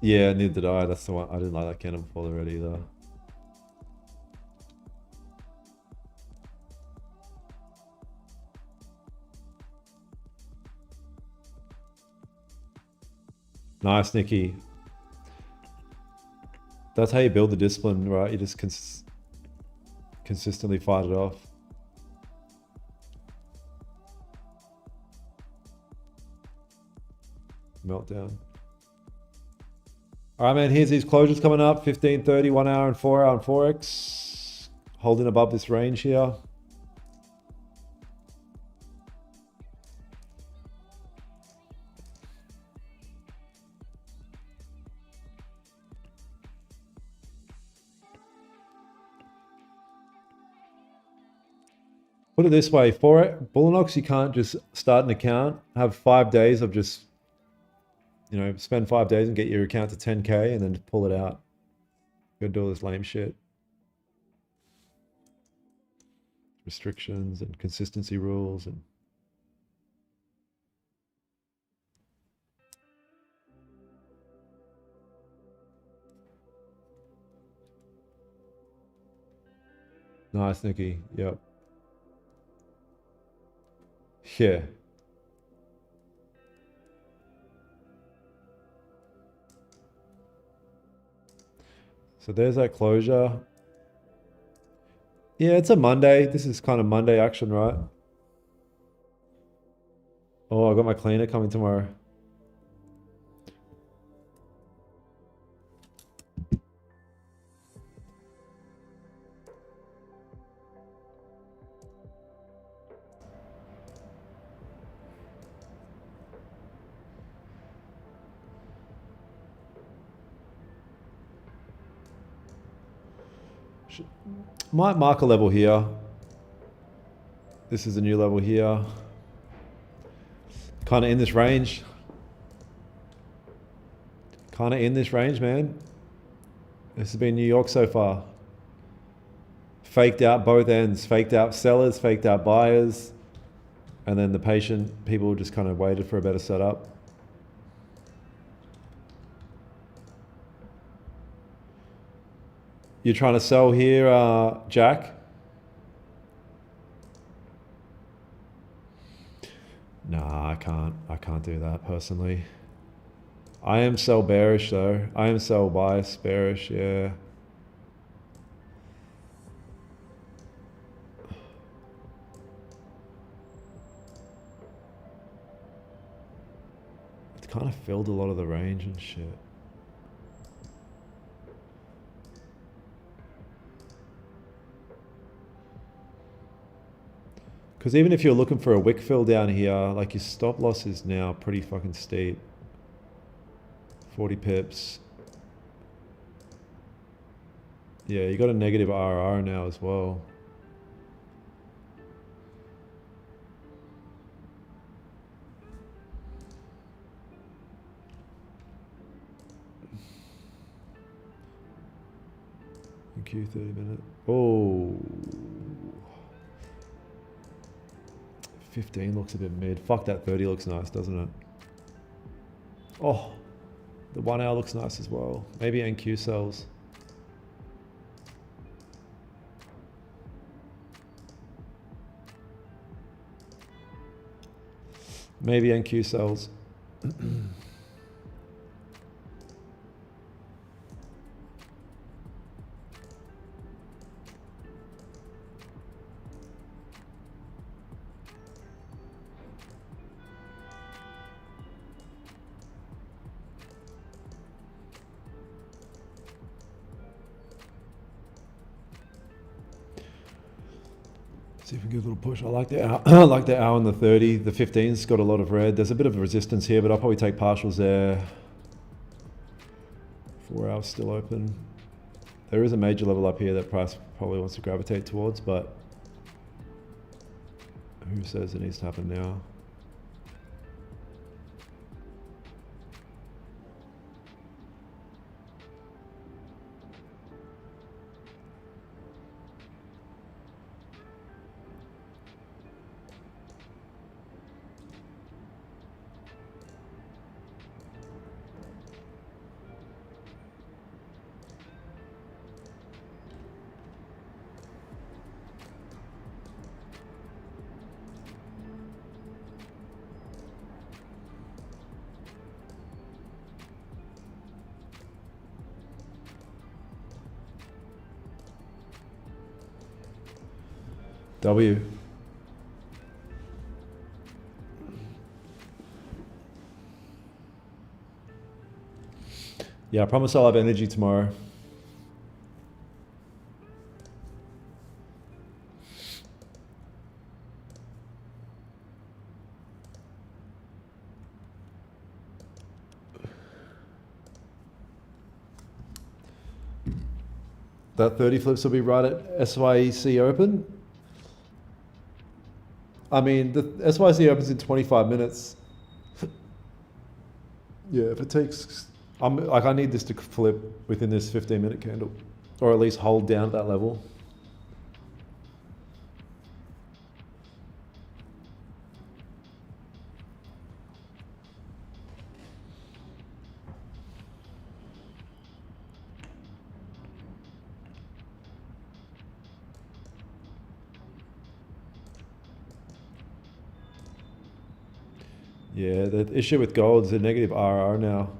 Yeah, neither did I. That's the one. I didn't like that cannon before already either. Nice, Nikki. That's how you build the discipline, right? You just consistently fight it off. Meltdown. All right, man, here's these closures coming up. 15:30, 1 hour and 4 hour on Forex. Holding above this range here. Put it this way, for Bullinox, you can't just start an account, have 5 days of just You know, spend 5 days and get your account to 10K and then pull it out. Go do all this lame shit. Restrictions and consistency rules and nice, Nikki. Yep. Yeah. So there's that closure. Yeah, it's a Monday. This is kind of Monday action, right? Oh, I got my cleaner coming tomorrow. Might mark a level here. This is a new level here. Kind of in this range. Kind of in this range, man. This has been New York so far. Faked out both ends. Faked out sellers, faked out buyers. And then the patient people just kind of waited for a better setup. You're trying to sell here, Jack? Nah, I can't do that personally. I am sell bearish though. I am sell bias bearish, yeah. It's kind of filled a lot of the range and shit. Because even if you're looking for a wick fill down here, like your stop loss is now pretty fucking steep. 40 pips. Yeah, you got a negative RR now as well. Q 30 minute. Oh. 15 looks a bit mid. Fuck, that 30 looks nice, doesn't it? Oh, the 1 hour looks nice as well. Maybe NQ sells. Maybe NQ sells. See if we can get a little push. I like the hour, I like the hour and the 30. The 15's got a lot of red. There's a bit of resistance here, but I'll probably take partials there. 4 hours still open. There is a major level up here that price probably wants to gravitate towards, but who says it needs to happen now? W. Yeah, I promise I'll have energy tomorrow. That 30 flips will be right at SYEC open. I mean, the SYC opens in 25 minutes. Yeah, if it takes, I need this to flip within this 15-minute candle, or at least hold down at that level. Yeah, the issue with gold is a negative RR now.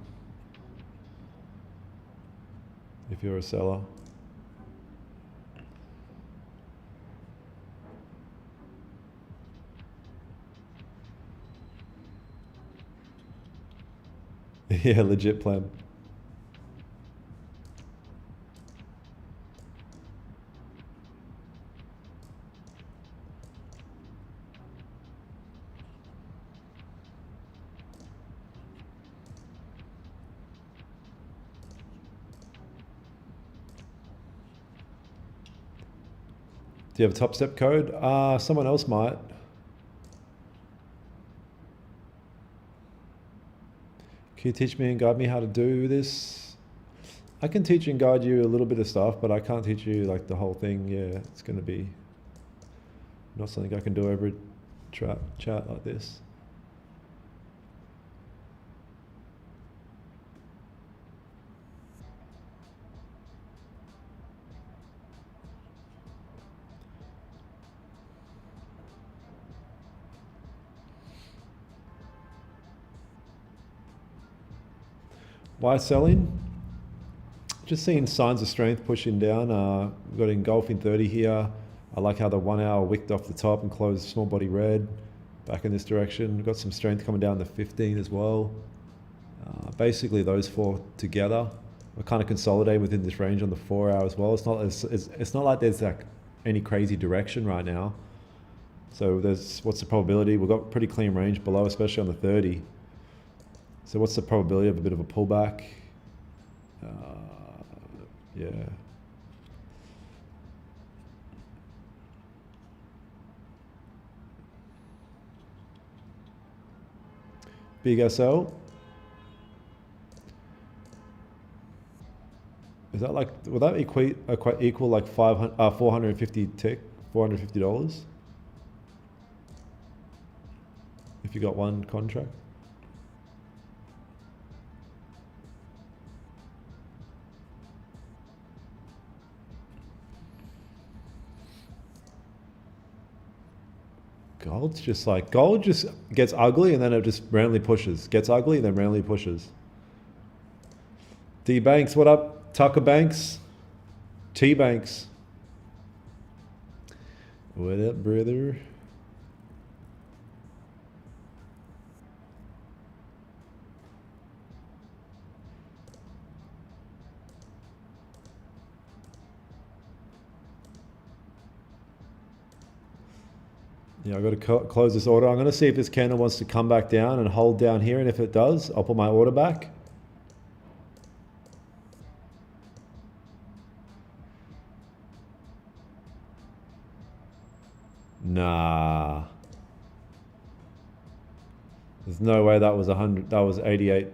If you're a seller. Yeah, legit plan. Do you have a top step code? Someone else might. Can you teach me and guide me how to do this? I can teach and guide you a little bit of stuff, but I can't teach you like the whole thing. Yeah, it's going to be not something I can do over a chat like this. Why selling? Just seeing signs of strength pushing down. We've got engulfing 30 here. I like how the 1 hour wicked off the top and closed small body red back in this direction. We've got some strength coming down the 15 as well. Basically those four together. We're kind of consolidating within this range on the 4 hour as well. It's not like there's like any crazy direction right now. So what's the probability? We've got pretty clean range below, especially on the 30. So what's the probability of a bit of a pullback? Yeah. Big SL. Is that like, would that equal like 450 tick, $450? If you got one contract? Gold just gets ugly and then it just randomly pushes. Gets ugly and then randomly pushes. D Banks, what up? Tucker Banks? T Banks. What up, brother? Yeah, I've got to close this order. I'm going to see if this candle wants to come back down and hold down here. And if it does, I'll put my order back. Nah. There's no way that was 100. That was 88.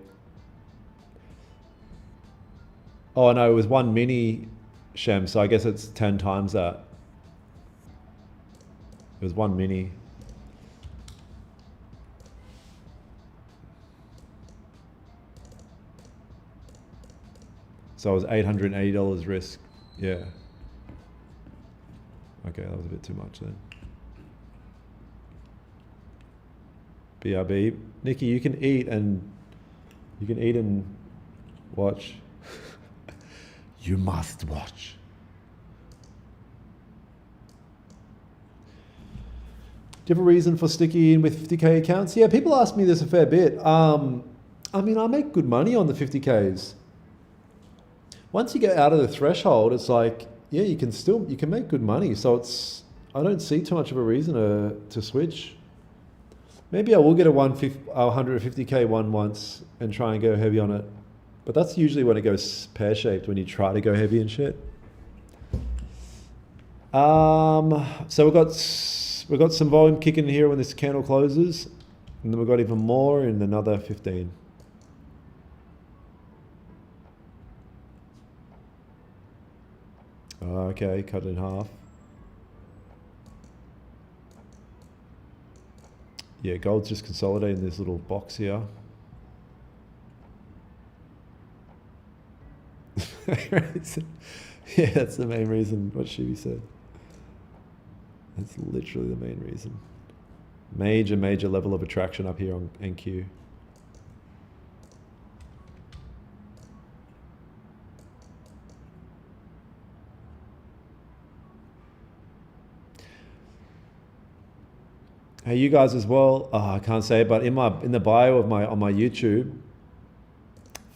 Oh, no, it was one mini Shem. So I guess it's 10 times that. It was one mini. So it was $880 risk. Yeah. Okay, that was a bit too much then. BRB. Nikki, you can eat and watch. You must watch. Do you have a reason for sticking with 50K accounts? Yeah, people ask me this a fair bit. I mean, I make good money on the 50Ks. Once you get out of the threshold, it's like, yeah, you can make good money. So I don't see too much of a reason to switch. Maybe I will get a 150K one once and try and go heavy on it. But that's usually when it goes pear-shaped, when you try to go heavy and shit. So we've got some volume kicking here when this candle closes, and then we've got even more in another 15. Okay, cut it in half. Yeah, gold's just consolidating this little box here. Yeah, that's the main reason what Shivi said. That's literally the main reason. Major level of attraction up here on NQ. Hey, you guys as well. Oh, I can't say it, but in the bio of on my YouTube,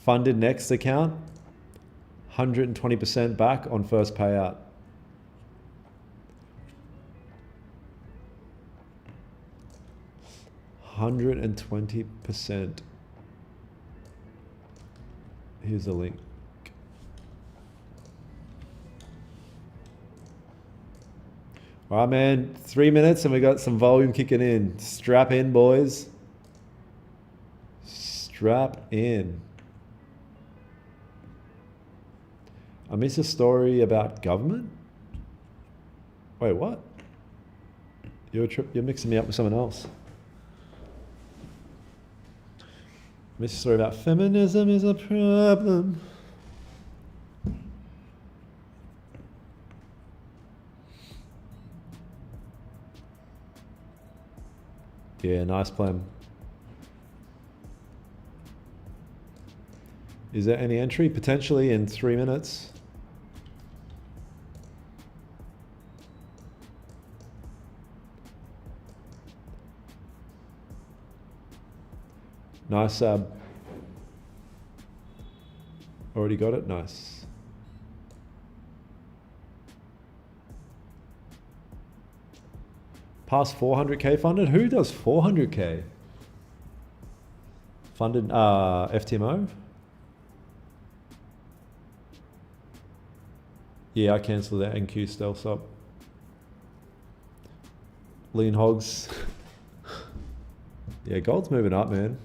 funded next account, 120% back on first payout. 120%. Here's the link. All right, man. 3 minutes and we got some volume kicking in. Strap in, boys. Strap in. I missed a story about government. Wait, what? You're mixing me up with someone else. Missed a story about feminism is a problem. Yeah, nice plan. Is there any entry? Potentially in 3 minutes. Nice sub. Already got it? Nice. Past 400K funded? Who does 400K? Funded FTMO? Yeah, I cancelled that NQ stealth up. Lean hogs. Yeah, gold's moving up, man.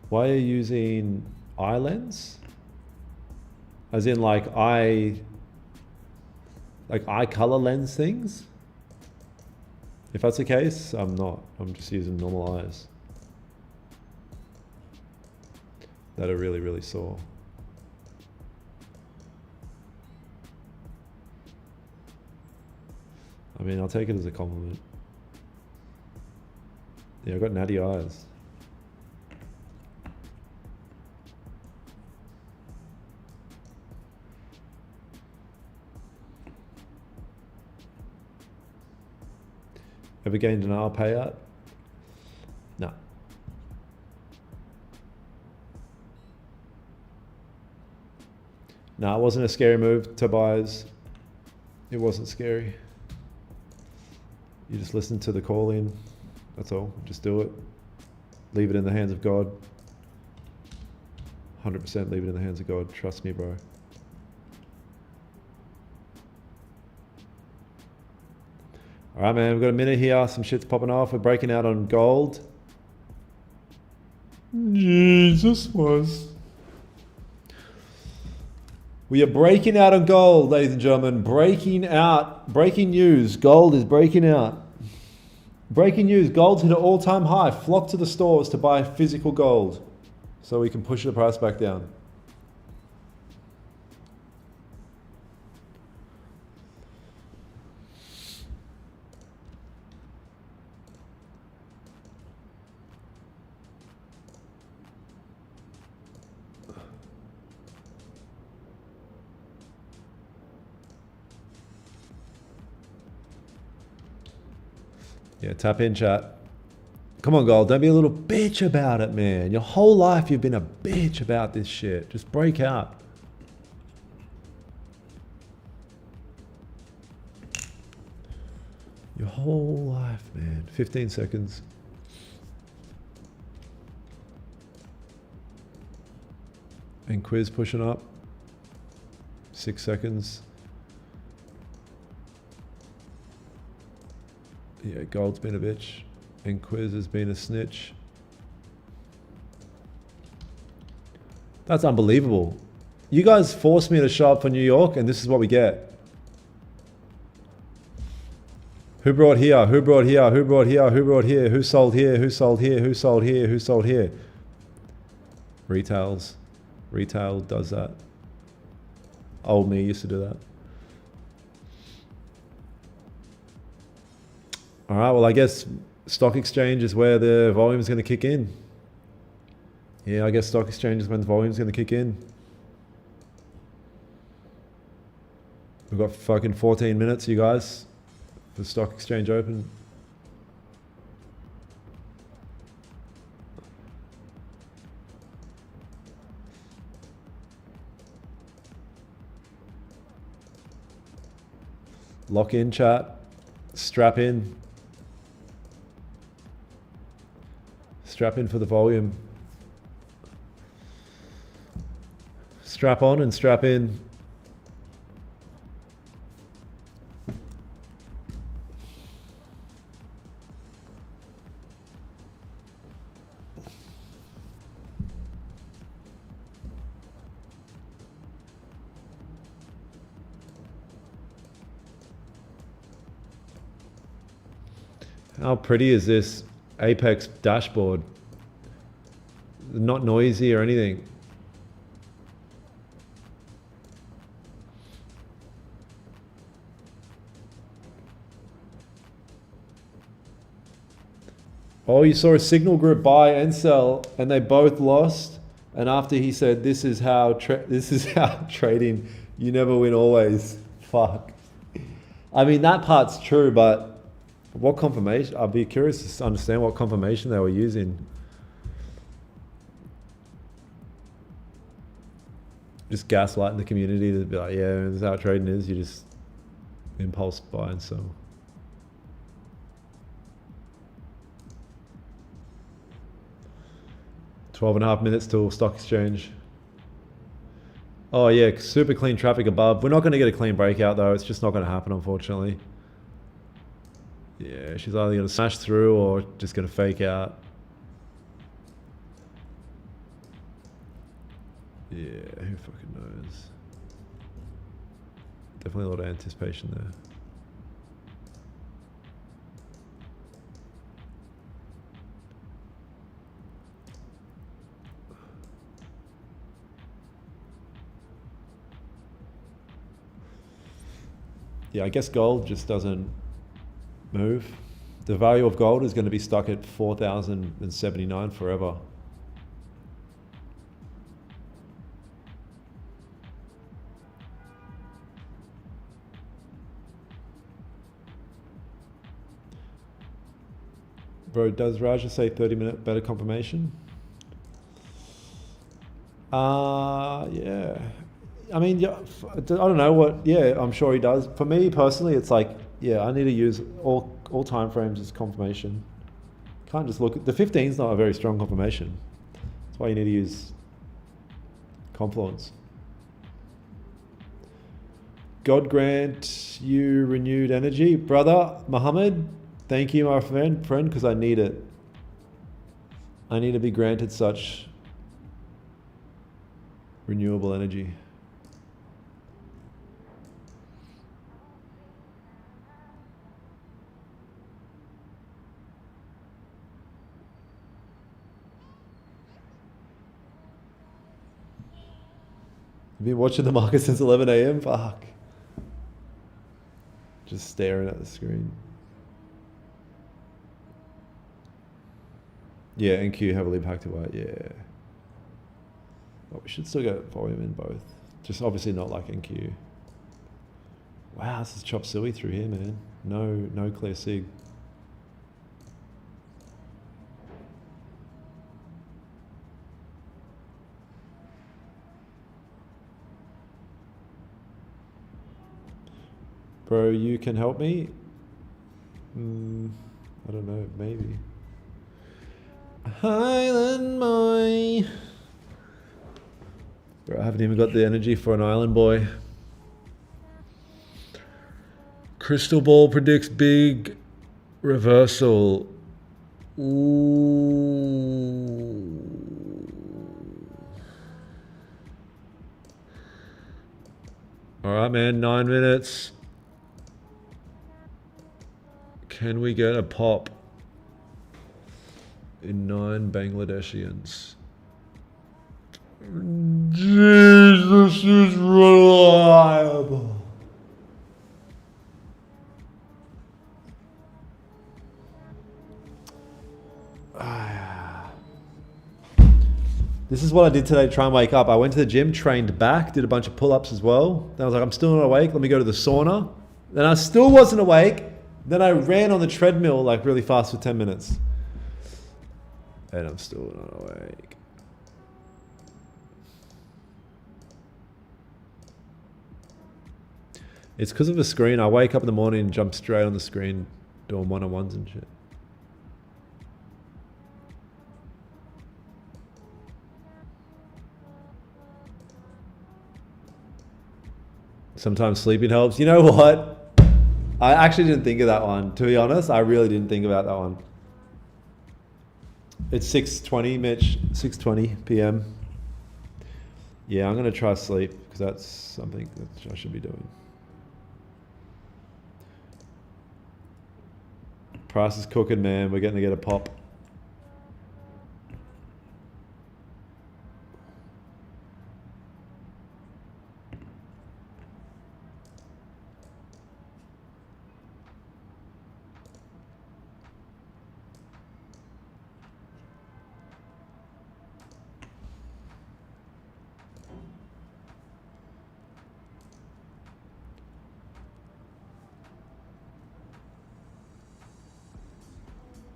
Why are you using eye lens? As in like eye color lens things? If that's the case, I'm not. I'm just using normal eyes. That are really, really sore. I mean, I'll take it as a compliment. Yeah, I've got natty eyes. Ever gained an R payout? No. No, it wasn't a scary move, Tobias. It wasn't scary. You just listen to the call in. That's all. Just do it. Leave it in the hands of God. 100% leave it in the hands of God. Trust me, bro. All right, man, we've got a minute here. Some shit's popping off. We're breaking out on gold. Jesus was. We are breaking out on gold, ladies and gentlemen. Breaking out. Breaking news. Gold is breaking out. Breaking news. Gold's hit an all-time high. Flock to the stores to buy physical gold so we can push the price back down. Yeah, tap in, chat. Come on, gold. Don't be a little bitch about it, man. Your whole life you've been a bitch about this shit. Just break out. Your whole life, man. 15 seconds. And quiz pushing up. 6 seconds. Yeah, gold's been a bitch. And quiz has been a snitch. That's unbelievable. You guys forced me to show up for New York, and this is what we get. Who brought here? Who brought here? Who brought here? Who brought here? Who sold here? Who sold here? Who sold here? Who sold here? Retails. Retail does that. Old me used to do that. All right, well, I guess stock exchange is where the volume is going to kick in. Yeah, I guess stock exchange is when the volume is going to kick in. We've got fucking 14 minutes, you guys, for stock exchange open. Lock in, chat. Strap in. Strap in for the volume. Strap on and strap in. How pretty is this Apex dashboard? Not noisy or anything. Oh, you saw a signal group buy and sell, and they both lost. And after he said, "This is how trading. You never win always." Fuck. I mean, that part's true, but what confirmation? I'd be curious to understand what confirmation they were using. Just gaslighting the community to be like, "Yeah, this is how trading is. You just impulse buy and sell." 12.5 minutes till stock exchange. Oh yeah, super clean traffic above. We're not going to get a clean breakout though. It's just not going to happen, unfortunately. Yeah, she's either going to smash through or just going to fake out. Yeah, who fucking knows? Definitely a lot of anticipation there. Yeah, I guess gold just doesn't move. The value of gold is going to be stuck at 4,079 forever. Bro, does Raja say 30-minute better confirmation? Yeah. I mean, yeah, I don't know what. Yeah, I'm sure he does. For me personally, it's like, yeah, I need to use all time frames as confirmation. Can't just look at the 15 is not a very strong confirmation. That's why you need to use Confluence. God grant you renewed energy, brother Muhammad. Thank you, my friend, because I need it. I need to be granted such renewable energy. I've been watching the market since 11 a.m. Fuck. Just staring at the screen. Yeah, NQ heavily impacted by it, yeah. But we should still get volume in both. Just obviously not like NQ. Wow, this is chop suey through here, man. No clear sig. Bro, you can help me? I don't know, maybe. Highland boy. Bro, I haven't even got the energy for an island boy. Crystal ball predicts big reversal. Ooh. All right, man, 9 minutes. Can we get a pop in 9 Bangladeshians? Jesus is reliable. This is what I did today to try and wake up. I went to the gym, trained back, did a bunch of pull-ups as well. Then I was like, I'm still not awake. Let me go to the sauna. Then I still wasn't awake. Then I ran on the treadmill like really fast for 10 minutes. And I'm still not awake. It's because of the screen. I wake up in the morning and jump straight on the screen doing one-on-ones and shit. Sometimes sleeping helps. You know what? I actually didn't think of that one. To be honest, I really didn't think about that one. It's 6:20, Mitch. 6:20 p.m. Yeah, I'm going to try sleep because that's something that I should be doing. Price is cooking, man. We're getting to get a pop.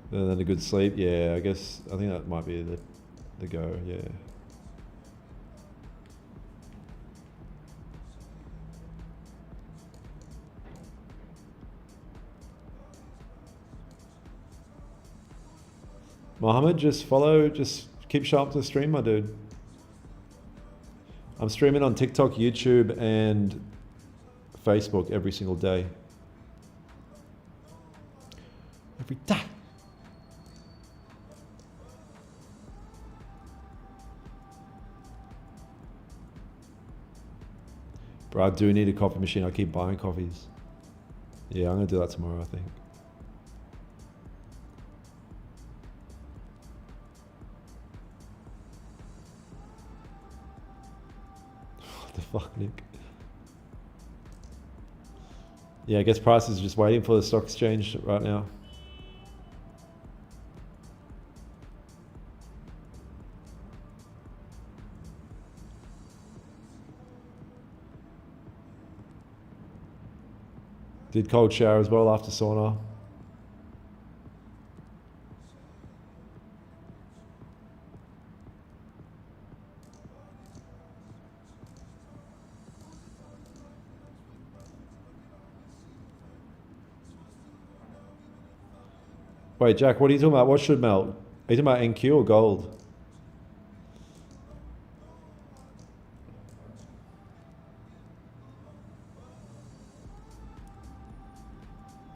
And then a good sleep. Yeah, I guess, I think that might be the go, yeah. Mohammed, just follow, just keep showing up to the stream, my dude. I'm streaming on TikTok, YouTube, and Facebook every single day. Every day. Bro, I do need a coffee machine. I keep buying coffees. Yeah, I'm gonna do that tomorrow, I think. What the fuck, Nick? Yeah, I guess Price is just waiting for the stock exchange right now. Did cold shower as well after sauna. Wait, Jack, what are you talking about? What should melt? Are you talking about NQ or gold?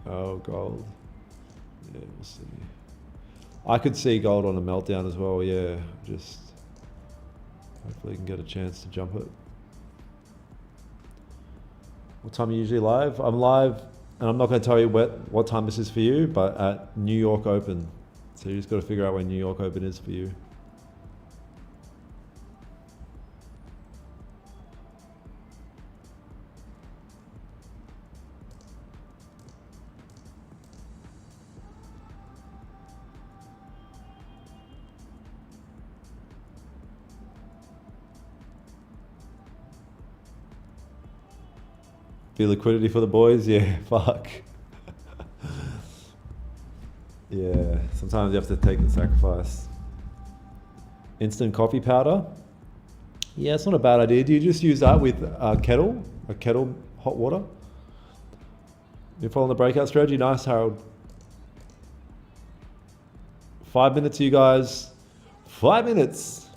Oh, gold. Yeah, we'll see. I could see gold on a meltdown as well, yeah. Just hopefully you can get a chance to jump it. What time are you usually live? I'm live, and I'm not going to tell you what time this is for you, but at New York Open. So you just got to figure out when New York Open is for you. Be liquidity for the boys? Yeah, fuck. Yeah, sometimes you have to take the sacrifice. Instant coffee powder? Yeah, it's not a bad idea. Do you just use that with a kettle hot water? You're following the breakout strategy? Nice, Harold. 5 minutes, you guys. 5 minutes.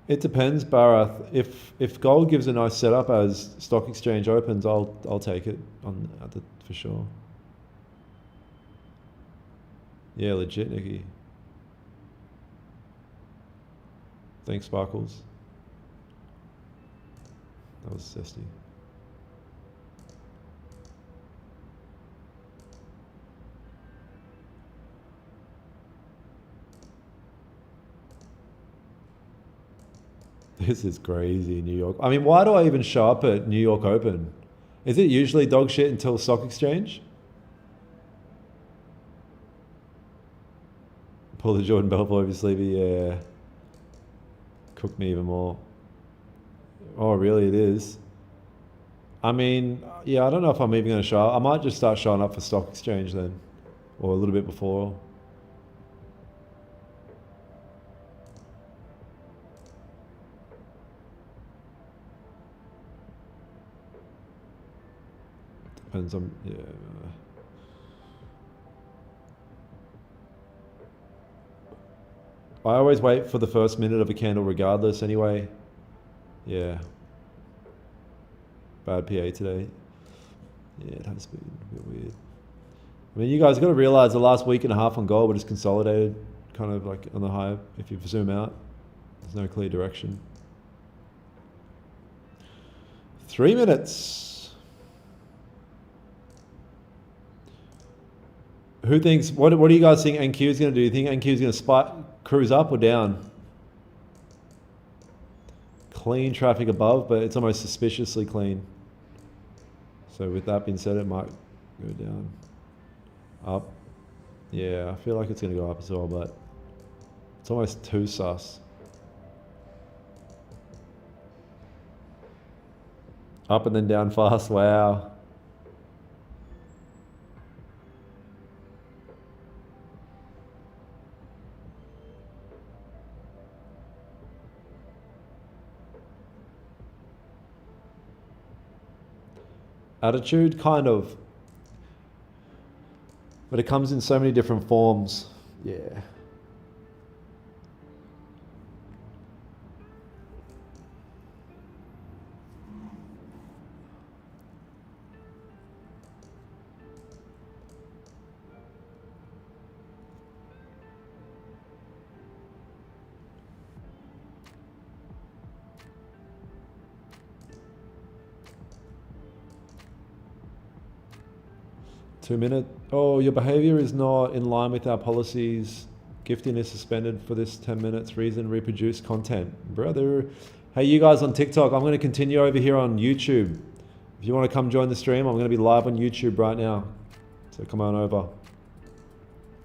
It depends, Barath. If gold gives a nice setup as stock exchange opens, I'll take it for sure. Yeah, legit, Nikki. Thanks, Sparkles. That was zesty. This is crazy, New York. I mean, why do I even show up at New York Open? Is it usually dog shit until stock exchange? Pull the Jordan Belfort over your sleeve, yeah. Cook me even more. Oh, really? It is. I mean, yeah, I don't know if I'm even going to show up. I might just start showing up for stock exchange then, or a little bit before. Depends on, yeah. I always wait for the first minute of a candle regardless anyway. Yeah. Bad PA today. Yeah, it has been a bit weird. I mean, you guys got to realize the last week and a half on gold, we're just consolidated, kind of like on the high. If you zoom out, there's no clear direction. 3 minutes. Who thinks, what do you guys think NQ is going to do? Do you think NQ is going to spike, cruise up or down? Clean traffic above, but it's almost suspiciously clean. So with that being said, it might go down. Up. Yeah, I feel like it's going to go up as well, but it's almost too sus. Up and then down fast, wow. Attitude, kind of. But it comes in so many different forms. Yeah. Two minute. Oh, your behavior is not in line with our policies. Gifting is suspended for this 10 minutes. Reason, reproduce content. Brother. Hey, you guys on TikTok, I'm going to continue over here on YouTube. If you want to come join the stream, I'm going to be live on YouTube right now. So come on over.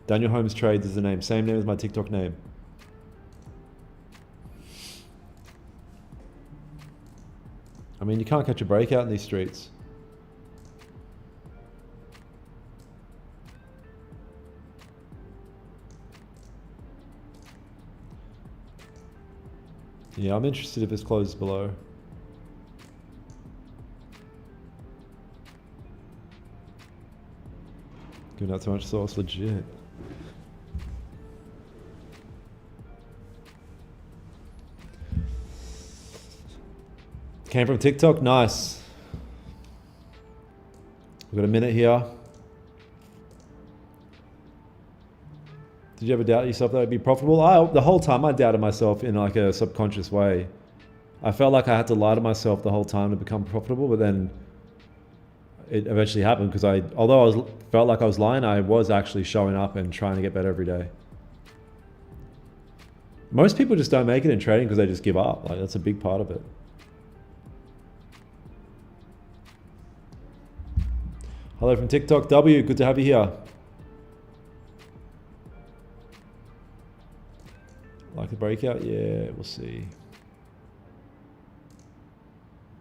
Daniel Holmes Trades is the name. Same name as my TikTok name. I mean, you can't catch a breakout in these streets. Yeah, I'm interested if this closes below. Giving out too much sauce, legit. Came from TikTok, nice. We've got a minute here. Did you ever doubt yourself that would be profitable? The whole time I doubted myself in like a subconscious way. I felt like I had to lie to myself the whole time to become profitable, but then it eventually happened because although felt like I was lying, I was actually showing up and trying to get better every day. Most people just don't make it in trading because they just give up. Like that's a big part of it. Hello from TikTok W, good to have you here. Like the breakout? Yeah, we'll see.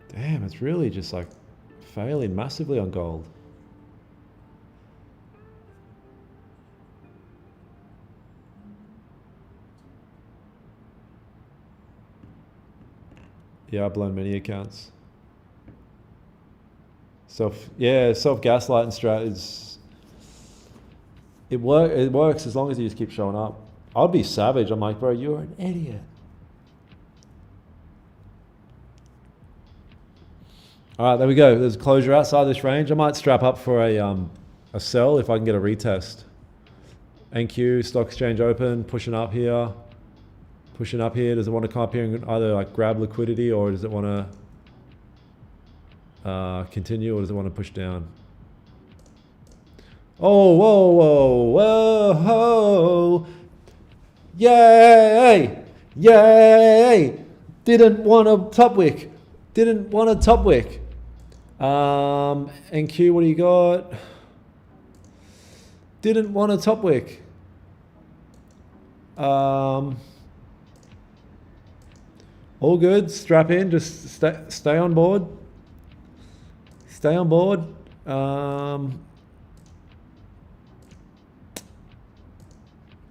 Damn, it's really just like failing massively on gold. Yeah, I've blown many accounts. Self-gaslight and strat is... It works as long as you just keep showing up. I'd be savage. I'm like, bro, you're an idiot. All right, there we go. There's a closure outside this range. I might strap up for a sell if I can get a retest. NQ, stock exchange open, pushing up here. Pushing up here. Does it want to come up here and either like grab liquidity, or does it want to continue, or does it want to push down? Oh, whoa, whoa, whoa, yay, yay, didn't want a top wick, didn't want a top wick. NQ, what do you got? Didn't want a top wick. All good, strap in, just stay on board. Stay on board.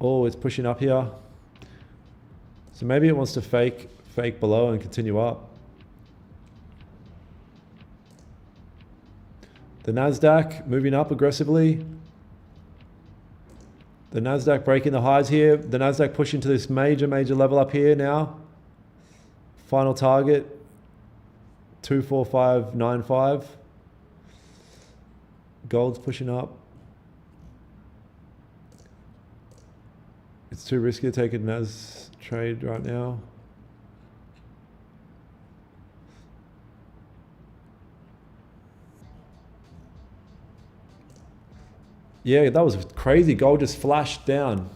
Oh, it's pushing up here. So maybe it wants to fake below and continue up. The NASDAQ moving up aggressively. The NASDAQ breaking the highs here. The NASDAQ pushing to this major level up here now. Final target, 24595. Gold's pushing up. It's too risky to take a NAS trade right now. Yeah, that was crazy. Gold just flashed down.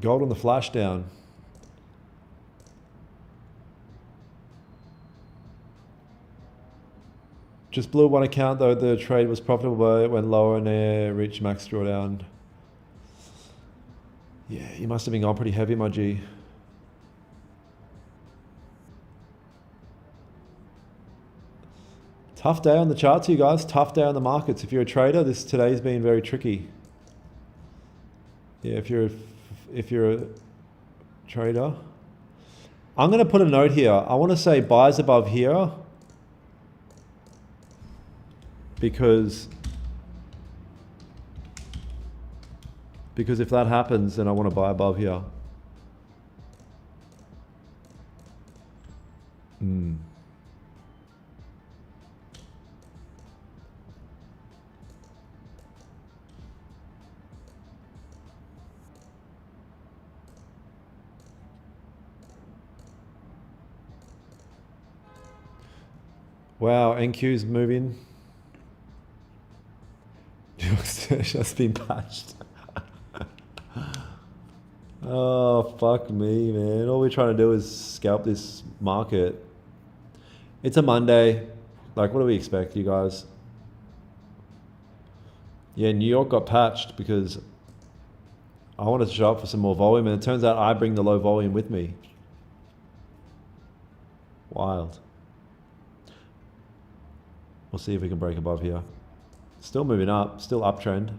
Gold on the flash down. Just blew one account though. The trade was profitable, but it went lower and it reached max drawdown. Yeah, you must have been going pretty heavy, my G. Tough day on the charts, you guys. Tough day on the markets. If you're a trader, today's been very tricky. Yeah, if you're a trader, I'm going to put a note here. I want to say buys above here because if that happens, then I want to buy above here. Wow, NQ's moving. Just been patched. Oh, fuck me, man. All we're trying to do is scalp this market. It's a Monday. Like, what do we expect, you guys? Yeah, New York got patched because I wanted to show up for some more volume, and it turns out I bring the low volume with me. Wild. We'll see if we can break above here. Still moving up, still uptrend.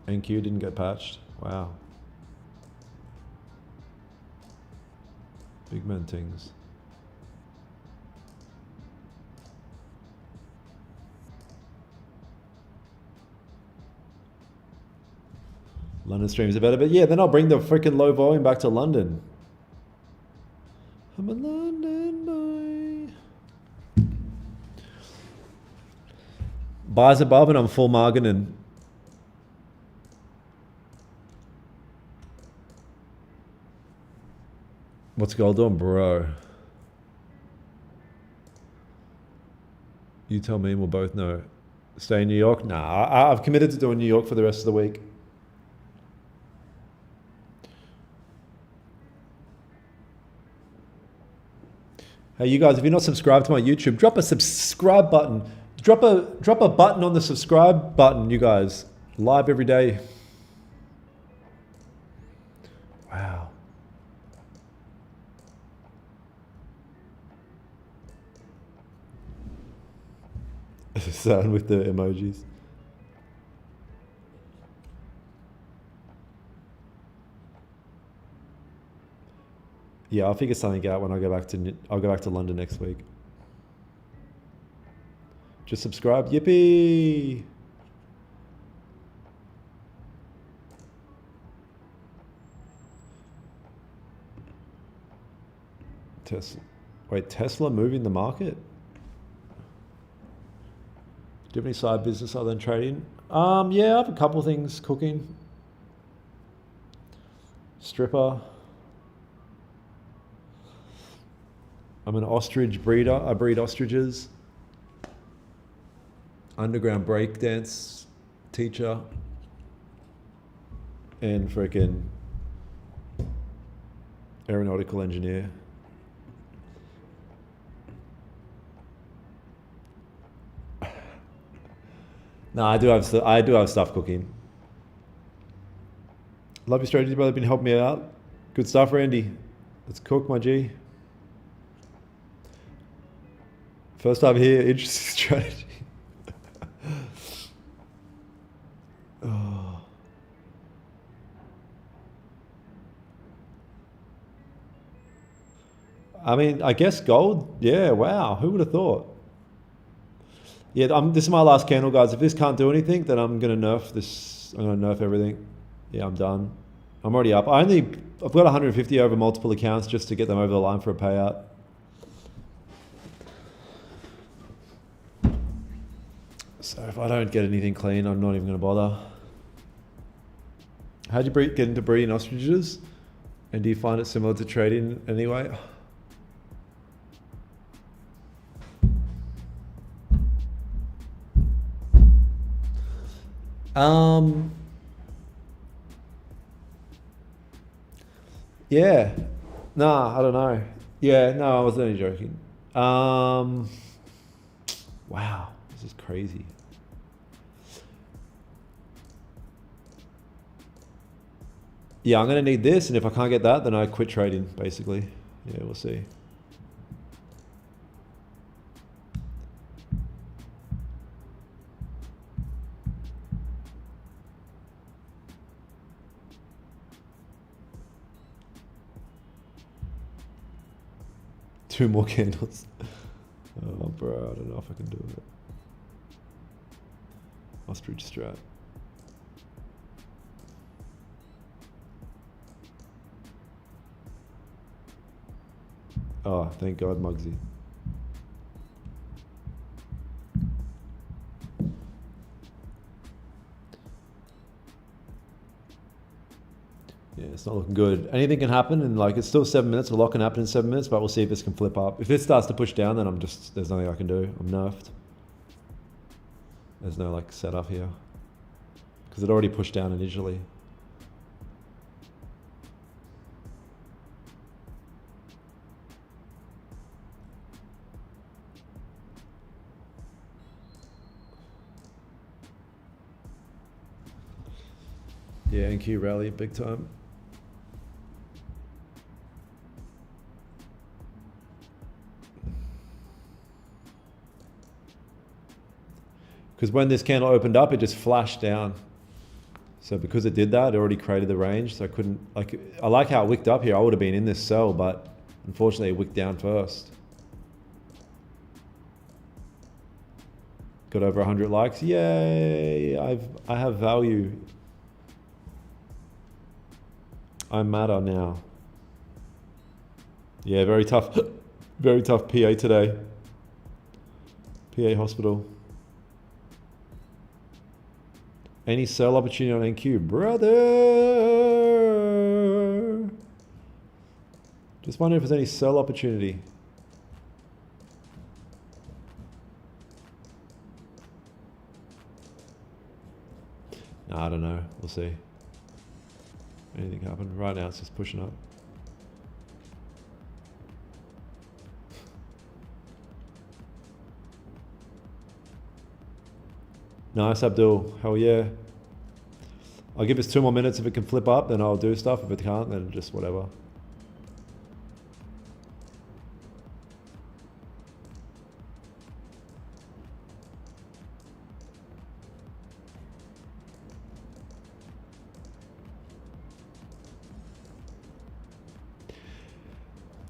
NQ didn't get patched. Wow. Big man things. London streams are better, but yeah, then I'll bring the freaking low volume back to London. I'm a London boy. Buys above and I'm full margining. What's gold doing, bro? You tell me and we'll both know. Stay in New York? Nah, I've committed to doing New York for the rest of the week. Hey, you guys, if you're not subscribed to my YouTube, drop a subscribe button. Drop a button on the subscribe button, you guys. Live every day. Wow. Sound with the emojis. Yeah, I'll figure something out when I'll go back to London next week. Just subscribe. Yippee! Tesla. Wait, Tesla moving the market? Do you have any side business other than trading? Yeah, I have a couple things cooking. Stripper. I'm an ostrich breeder. I breed ostriches. Underground breakdance teacher. And freaking aeronautical engineer. No, I do have stuff cooking. Love your strategy, brother. Been helping me out. Good stuff, Randy. Let's cook, my G. First time here, interesting strategy. Oh. I mean, I guess gold. Yeah, wow. Who would have thought? Yeah, this is my last candle, guys. If this can't do anything, then I'm gonna nerf this. I'm gonna nerf everything. Yeah, I'm done. I'm already up. I've got 150 over multiple accounts just to get them over the line for a payout. So if I don't get anything clean, I'm not even gonna bother. How'd you get into breeding ostriches? And do you find it similar to trading anyway? Yeah, nah, I don't know. Yeah, no, I wasn't only joking. Wow, this is crazy. Yeah, I'm gonna need this, and if I can't get that, then I quit trading, basically. Yeah, we'll see. Two more candles. Oh, bro, I don't know if I can do it. Ostrich strat. Oh, thank God, Muggsy. Yeah, it's not looking good. Anything can happen, and like it's still 7 minutes. A lot can happen in 7 minutes, but we'll see if this can flip up. If it starts to push down, then there's nothing I can do. I'm nerfed. There's no like setup here because it already pushed down initially. Yeah, NQ rally big time. Because when this candle opened up, it just flashed down. So because it did that, it already created the range. So I couldn't, like, I like how it wicked up here. I would have been in this sell, but unfortunately it wicked down first. Got over 100 likes. Yay, I have value. I matter now. Yeah, very tough PA today. PA hospital. Any sell opportunity on NQ? Brother! Just wondering if there's any sell opportunity. No, I don't know. We'll see. Anything happen? Right now it's just pushing up. Nice, Abdul. Hell yeah. I'll give this 2 more minutes. If it can flip up, then I'll do stuff. If it can't, then just whatever.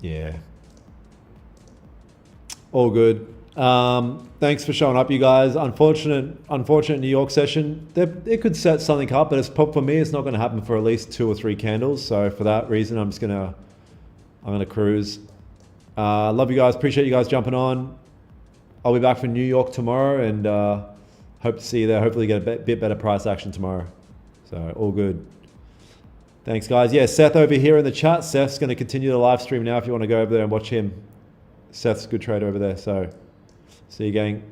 Yeah. All good. Thanks for showing up, you guys. Unfortunate New York session. It could set something up, but for me, it's not going to happen for at least 2 or 3 candles. So for that reason, I'm gonna cruise. Love you guys. Appreciate you guys jumping on. I'll be back from New York tomorrow, and hope to see you there. Hopefully get a bit better price action tomorrow. So all good. Thanks, guys. Yeah, Seth over here in the chat. Seth's going to continue the live stream now if you want to go over there and watch him. Seth's a good trader over there. So see you, gang.